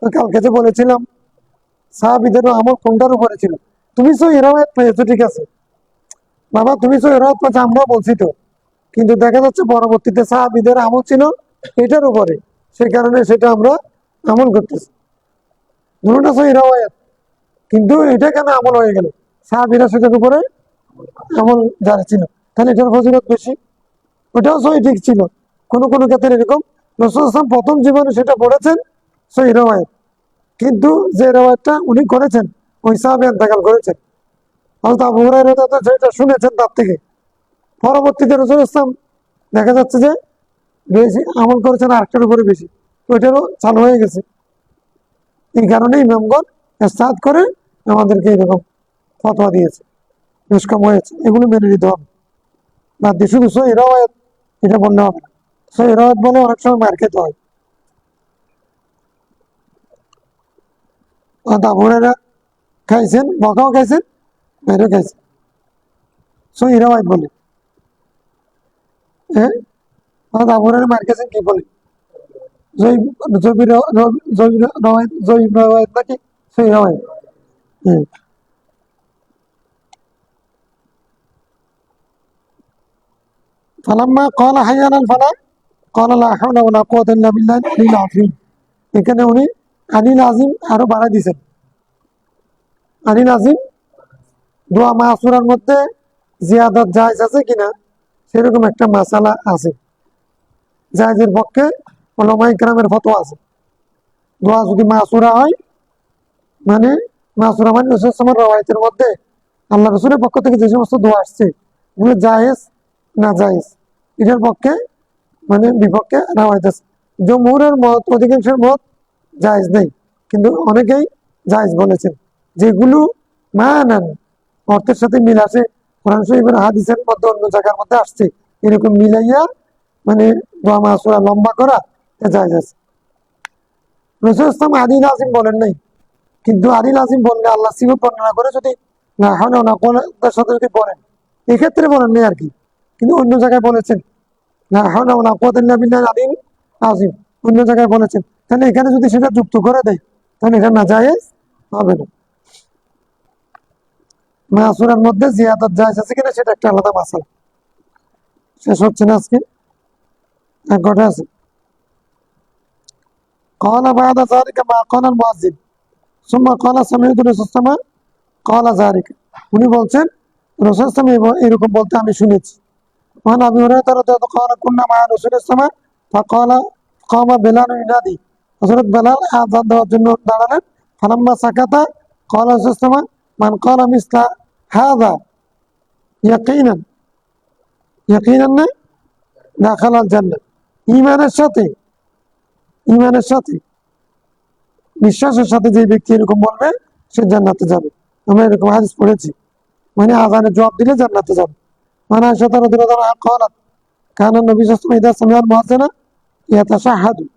কালকে যে বলেছিলাম সাহাবীদেরও আমল কোনটার উপরে ছিল তুমি তো এরাওয়াত পেয়েছো ঠিক আছে বাবা তুমি তো এরাওয়াত পেয়েছো আমরা বলছি তো কিন্তু দেখা যাচ্ছে পরবর্তীতে সাহাবীদের আমল ছিল এটার উপরে সেই কারণে সেটা আমরা আমল করতেছি দুটোটা সহি রাওয়ায়াত কিন্তু এটা কেন আমল হয়ে গেল সাহাবীরা সেটার উপরে আমল জারি ছিল তাহলে এটার ফজিলত বেশি ওটাও সহি ঠিক ছিল কোন কোন ক্ষেত্রে এরকম রাসূল সাল্লাল্লাহু আলাইহি ওয়াসাল্লাম প্রথম জীবনে সেটা পড়েছেন সহি রাওয়ায়াত কিন্তু যে রাওয়ায়াতটা উনি করেছেন ওই সাহাবী ইন্তেকাল করেছেন হযরত আবু হুরায়রা যেটা শুনেছেন তার থেকে পরবর্তীতে রাসূল ইসলাম দেখা যাচ্ছে যে বেশি আমল করেছেন আরেকটার উপরে বেশি ওইটারও চালু হয়ে গেছে এই কারণে ইমামগণ ইজতিহাদ করে আমাদেরকে এরকম ফতোয়া দিয়েছে নিষ্কাম হয়েছে এগুলো মেনে নিতে হবে বাদ দিয়ে শুধু সহি রাওয়ায়াত এটা বললে হবে না সহি রাওয়ায়াত বলে অনেক সময় মার খেতে হয় আবু হুরায়রা খাইছেন বকাও খাইছেন মেরেও খাইছেন সহি রাওয়ায়াত বলে হ্যাঁ আবু হুরায়রা মার খেয়েছেন কি বলে রাওয়ায়াত নাকি সহি রাওয়ায়াত ফালাম্মা ক্বালা হাইয়া আলাল ফালাহ ক্বালা লা হাওলা ওয়ালা কুওয়াতা ইল্লা বিল্লাহিল আলিয়্যিল আযীম এখানে উনি আলিল আযীম আরো বাড়ায় দিয়েছেন আলিল আযীম দোয়া মাসুরার মধ্যে জিয়াদাত জায়েজ আছে কিনা সেরকম একটা মাসালা আছে জায়েজের পক্ষে উলামায়ে কেরামের ফতোয়া আছে দোয়া যদি মাসুরা হয় মানে মাসুরা মানে রাসূল সাল্লাল্লাহু আলাইহি ওয়াসাল্লামের রওয়ায়াতের মধ্যে আল্লাহ রাসূলের পক্ষ থেকে যে সমস্ত দোয়া আসছে এগুলো জায়েজ না জায়েজ এটার পক্ষে মানে বিপক্ষে রাওয়ায়াত আছে জমহুরের মত অধিকাংশের মত জায়েজ নেই কিন্তু অনেকেই জায়েজ বলেছেন যেগুলো মানান অর্থের সাথে মিল আছে কোরআন শরীফের হাদিসের মধ্যে অন্য জায়গার মধ্যে আসছে এরকম মিলাইয়া মানে দোয়া মাসুরা লম্বা করা জায়েজ আছে রাসূল ইসলাম আলিল আযীম বলেন নাই কিন্তু আলিল আযীম বললে আল্লাহ সিফত বর্ণনা করে যদি না হয় না কোনটার সাথে যদি বলেন এক্ষেত্রে বলেন নাই আর কি কিন্তু অন্য জায়গায় বলেছেন না হাওলা ওয়ালা কুওয়াতা ইল্লা বিল্লাহিল আলিয়্যিল আযীম অন্য জায়গায় বলেছেন তাহলে এখানে যদি সেটা যুক্ত করে দেয় তাহলে এটা নাজায়েজ হবে না মাসুরার মধ্যে জিয়াদাত জায়েজ আছে কিনা সেটা একটা আলাদা মাসালা শেষ হচ্ছে না আজকে এক ঘন্টা আছে قال بعد ذلك ما قال المؤذن ثم قال سمعت الرسول صلى الله عليه وسلم قال ذلك উনি বলছেন রাসূল সাল্লাল্লাহু আলাইহি ওয়াসাল্লাম এরকম বলতে আমি শুনেছি وعن ابي هريره رضي الله عنه قال كنا مع رسول الله فقال قام بلال ينادي حضرت بلال আযান দেওয়ার জন্য দাঁড়ালেন فلما سكت قال رسول الله من قال مثل هذا يقينا دخل الجنه ঈমানের সাথে বিশ্বাসের সাথে যে ব্যক্তি এরকম বলবে সে জান্নাতে যাবে আমরা এরকম হাদিস পড়েছি মানে আযানের জবাব দিলে জান্নাতে যাবে মানে আয়েশা রাদিয়াল্লাহু আনহা قالت كان النبي صلى الله عليه وسلم إذا سمع المؤذن يتشهد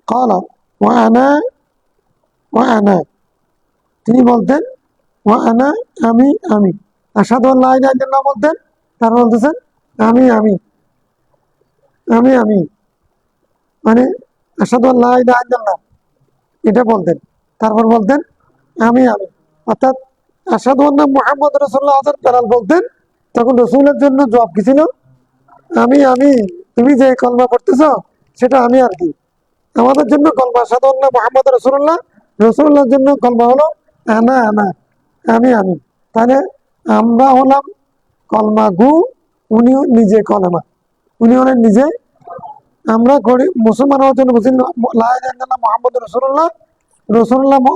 قال وأنا তিনি বলতেন وأنا আমি আশহাদু আল্লা ইলাহা ইল্লাল্লাহ বলতেন তারপর বলতেছেন আমি মানে আশহাদু আল্লা ইলাহা ইল্লাল্লাহ এটা বলতেন তারপর বলতেন আমি অর্থাৎ আশহাদু আন্না মুহাম্মাদুর রাসূলুল্লাহ আযান বেলাল বলতেন তখন রাসূলের জন্য জবাব কি ছিল আমি তুমি যে কলমা পড়তেছো সেটা আমি আর কি আমাদের জন্য কলমা আশহাদু আন্না মুহাম্মাদুর রাসূলুল্লাহর জন্য কলমা হলো আনা আমি তাহলে আমরা হলাম কলমা গু উনি নিজে কলমা উনি হলেন নিজে আমরা করি মুসলমান হওয়ার জন্য বুঝি লা ইলাহা ইল্লাল্লাহ মুহাম্মাদুর রাসূলুল্লাহ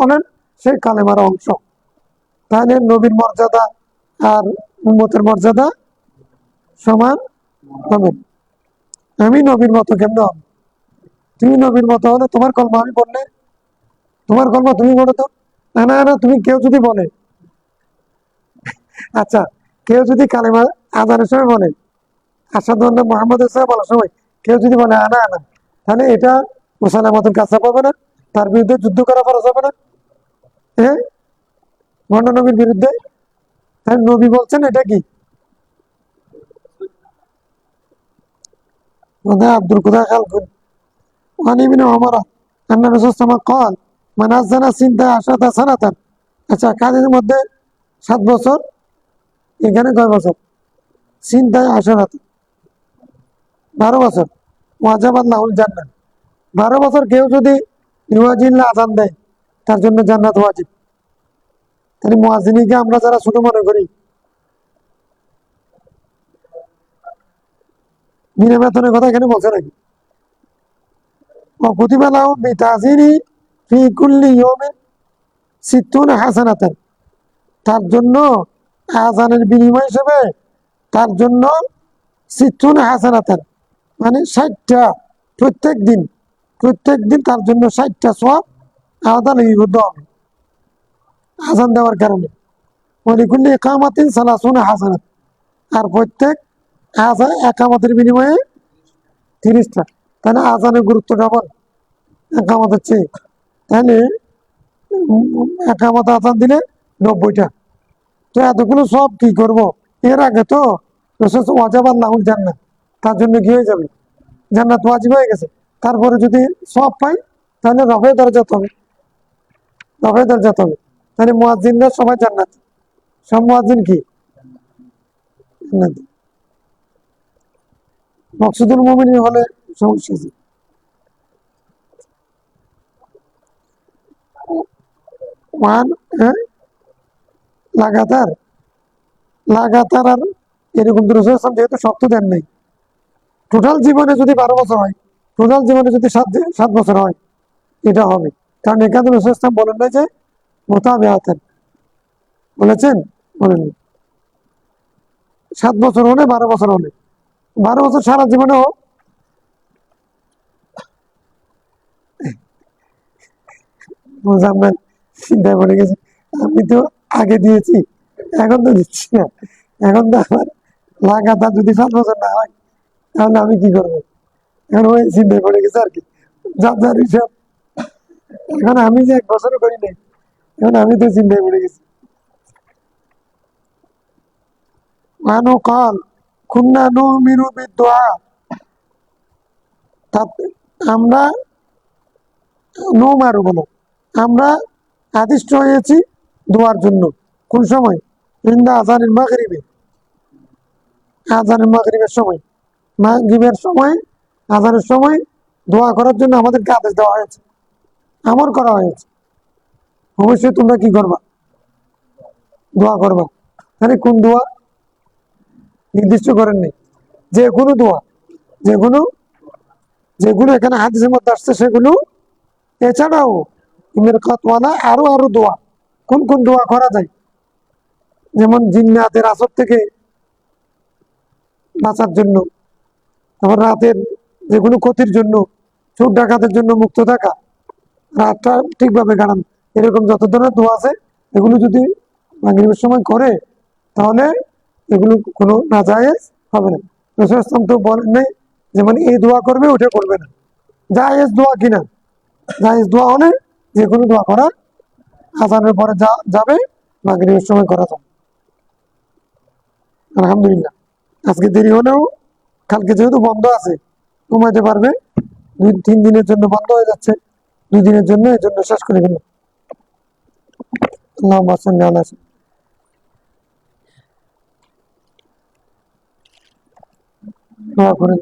হলেন সেই কালেমার অংশ তাহলে নবীর মর্যাদা আর উম্মতের মর্যাদা সমান হবে আমি নবীর মতো কেমন হব? তুমি নবীর মতো হলে তোমার কলমা আমি পড়লে, তোমার কলমা তুমি পড়ো তো। না না না, তুমি কেউ যদি বলে, আচ্ছা, কেউ যদি কালেমা আজানের সময় বলে, আসাদু আন্না মুহাম্মদ রাসূলুল্লাহ বলার সময় কেউ যদি বলে আনা আনা, তাহলে এটা মুসালামাতুল কাযযাব হবে না? তার বিরুদ্ধে যুদ্ধ করা ফরজ হবে না? হ্যাঁ, ভণ্ড নবীর বিরুদ্ধে। তাই নবী বলছেন এটা কি? আব্দুল কুদা খালকুন ওয়ান ইবনে ওমর আন্না রাসূলুল্লাহ সাল্লাল্লাহু আলাইহি ওয়াসাল্লাম قال মান আযানা সিনতা আশরাতা সানাতান। আচ্ছা, কাজের মধ্যে 7 বছর, এখানে কয় বছর? সিনতায় আশরাত, 12 বছর। ওয়াজাবাত লাহুল জান্নাহ, 12 বছর কেউ যদি ইউয়াজিল্লাহ আযান দেয়, তার জন্য জান্নাত ওয়াজিব। তাহলে মুয়াজ্জিনকে আমরা যারা ছোট মনে করি, বিনা বেতনের কথা এখানে বলছে নাকি? কুতিবা লাহুম বিতাযিরি ফি কুল্লি ইয়াউমিন সিত্তুনা হাসানাতান, তার জন্য আযানের বিনিময় হিসেবে তার জন্য সিত্তুনা হাসানাতান, মানে 60টা, প্রত্যেক দিন তার জন্য 60টা সওয়াব আলাদা লিপিবদ্ধ হবে আযান দেওয়ার কারণে। ওয়ালিকুল্লি ইকামাতিন সালাসুনা হাসানাত, আর প্রত্যেক আযান একামতের বিনিময়ে 30টা। তাহলে আযানের গুরুত্ব ডাবল একামতের চেয়ে। তাহলে একামত আযান দিলে 90টা। তো এতগুলো সব কি করব? এর আগে তো রাসূল ওয়াজাবাত লাহুল জান্নাত, তার জন্য কি হয়ে যাবে? জান্নাত ওয়াজিব হয়ে গেছে। তারপরে যদি সব পাই, তাহলে রফে দরজাত হবে, রফে দরজাত হবে। তাহলে মুয়াজ্জিনরা সবাই জান্নাত, সব মুয়াজ্জিন কি জান্নাতি। মকসুদুল মুমিনিন হলে সমস্যা আছে। ওয়ান, হ্যাঁ, লাগাতার, লাগাতার আর এরকম রাসূল যেহেতু শর্ত দেন নাই, টোটাল জীবনে যদি 12 বছর হয়, টোটাল জীবনে যদি 7 বছর হয়, এটা হবে। কারণ এখানে রাসূল বলেন না যে মোতাবেআতান, বলেছেন? বলেন 7 বছর হলে, 12 বছর হলে, 12 বছর সারা জীবনেও। মোজাম্মেল চিন্তায় পড়ে গেছে, আমি তো আগে দিয়েছি, এখন তো দিচ্ছি না। এখন তো আমার লাগাতার যদি 7 বছর না হয়, তাহলে আমি কি করবো? এখন ওই চিন্তায় পড়ে গেছে আর কি, যার যার হিসাব। এখন আমি যে 1 বছরও করি নাই, এখন আমি তো চিন্তায় পড়ে গেছি। মানু কাল খুন্না নুমিরু বিদুআ, আমরা মারু বলো, আমরা আদিষ্ট হয়েছি দোয়ার জন্য। কোন সময়? ইন্দা আজানের মাগরিবে, আজানের মাগরিবের সময়, মাগরিবের সময়, আজানের সময় দোয়া করার জন্য আমাদেরকে আদেশ দেওয়া হয়েছে, আমর করা হয়েছে। অবশ্যই তোমরা কি করবা? দোয়া করবা। তাহলে কোন দোয়া নির্দিষ্ট করেন নেই, যে কোনো দোয়া, যেগুলো যেগুলো এখানে হাদিসের মধ্যে আসছে সেগুলো। এছাড়াও মেরকাতওয়ালা আরো আরো দোয়া, কোন কোন দোয়া করা যায়? যেমন জিন্নাতের আসর থেকে বাঁচার জন্য, তারপর রাতের যেগুলো ক্ষতির জন্য, চোখ ডাকাতের জন্য মুক্ত থাকা, রাতটা ঠিকভাবে কাটান, এরকম যত ধরনের দোয়া আছে, এগুলো যদি মাগরিবের সময় করে, তাহলে এগুলো কোনো নাজায়েজ হবে না। রাসূল সাল্লাল্লাহু আলাইহি ওয়াসাল্লাম তো বলেন নাই যেমন এই দোয়া করবে ওটা করবে না, জায়েজ দোয়া কিনা, জায়েজ দোয়া হলে যে কোনো দোয়া করা, আজানের পরে যাবে, মাগরিবের সময় করা যাবে। আলহামদুলিল্লাহ, আজকে দেরি হলেও কালকে যেহেতু বন্ধ আছে, ঘুমাইতে পারবে। 2-3 দিনের জন্য বন্ধ হয়ে যাচ্ছে, 2 দিনের জন্য, এই জন্য শেষ করে গেল। আল্লাহুম্মা সাল্লি আলা দোয়া করেন।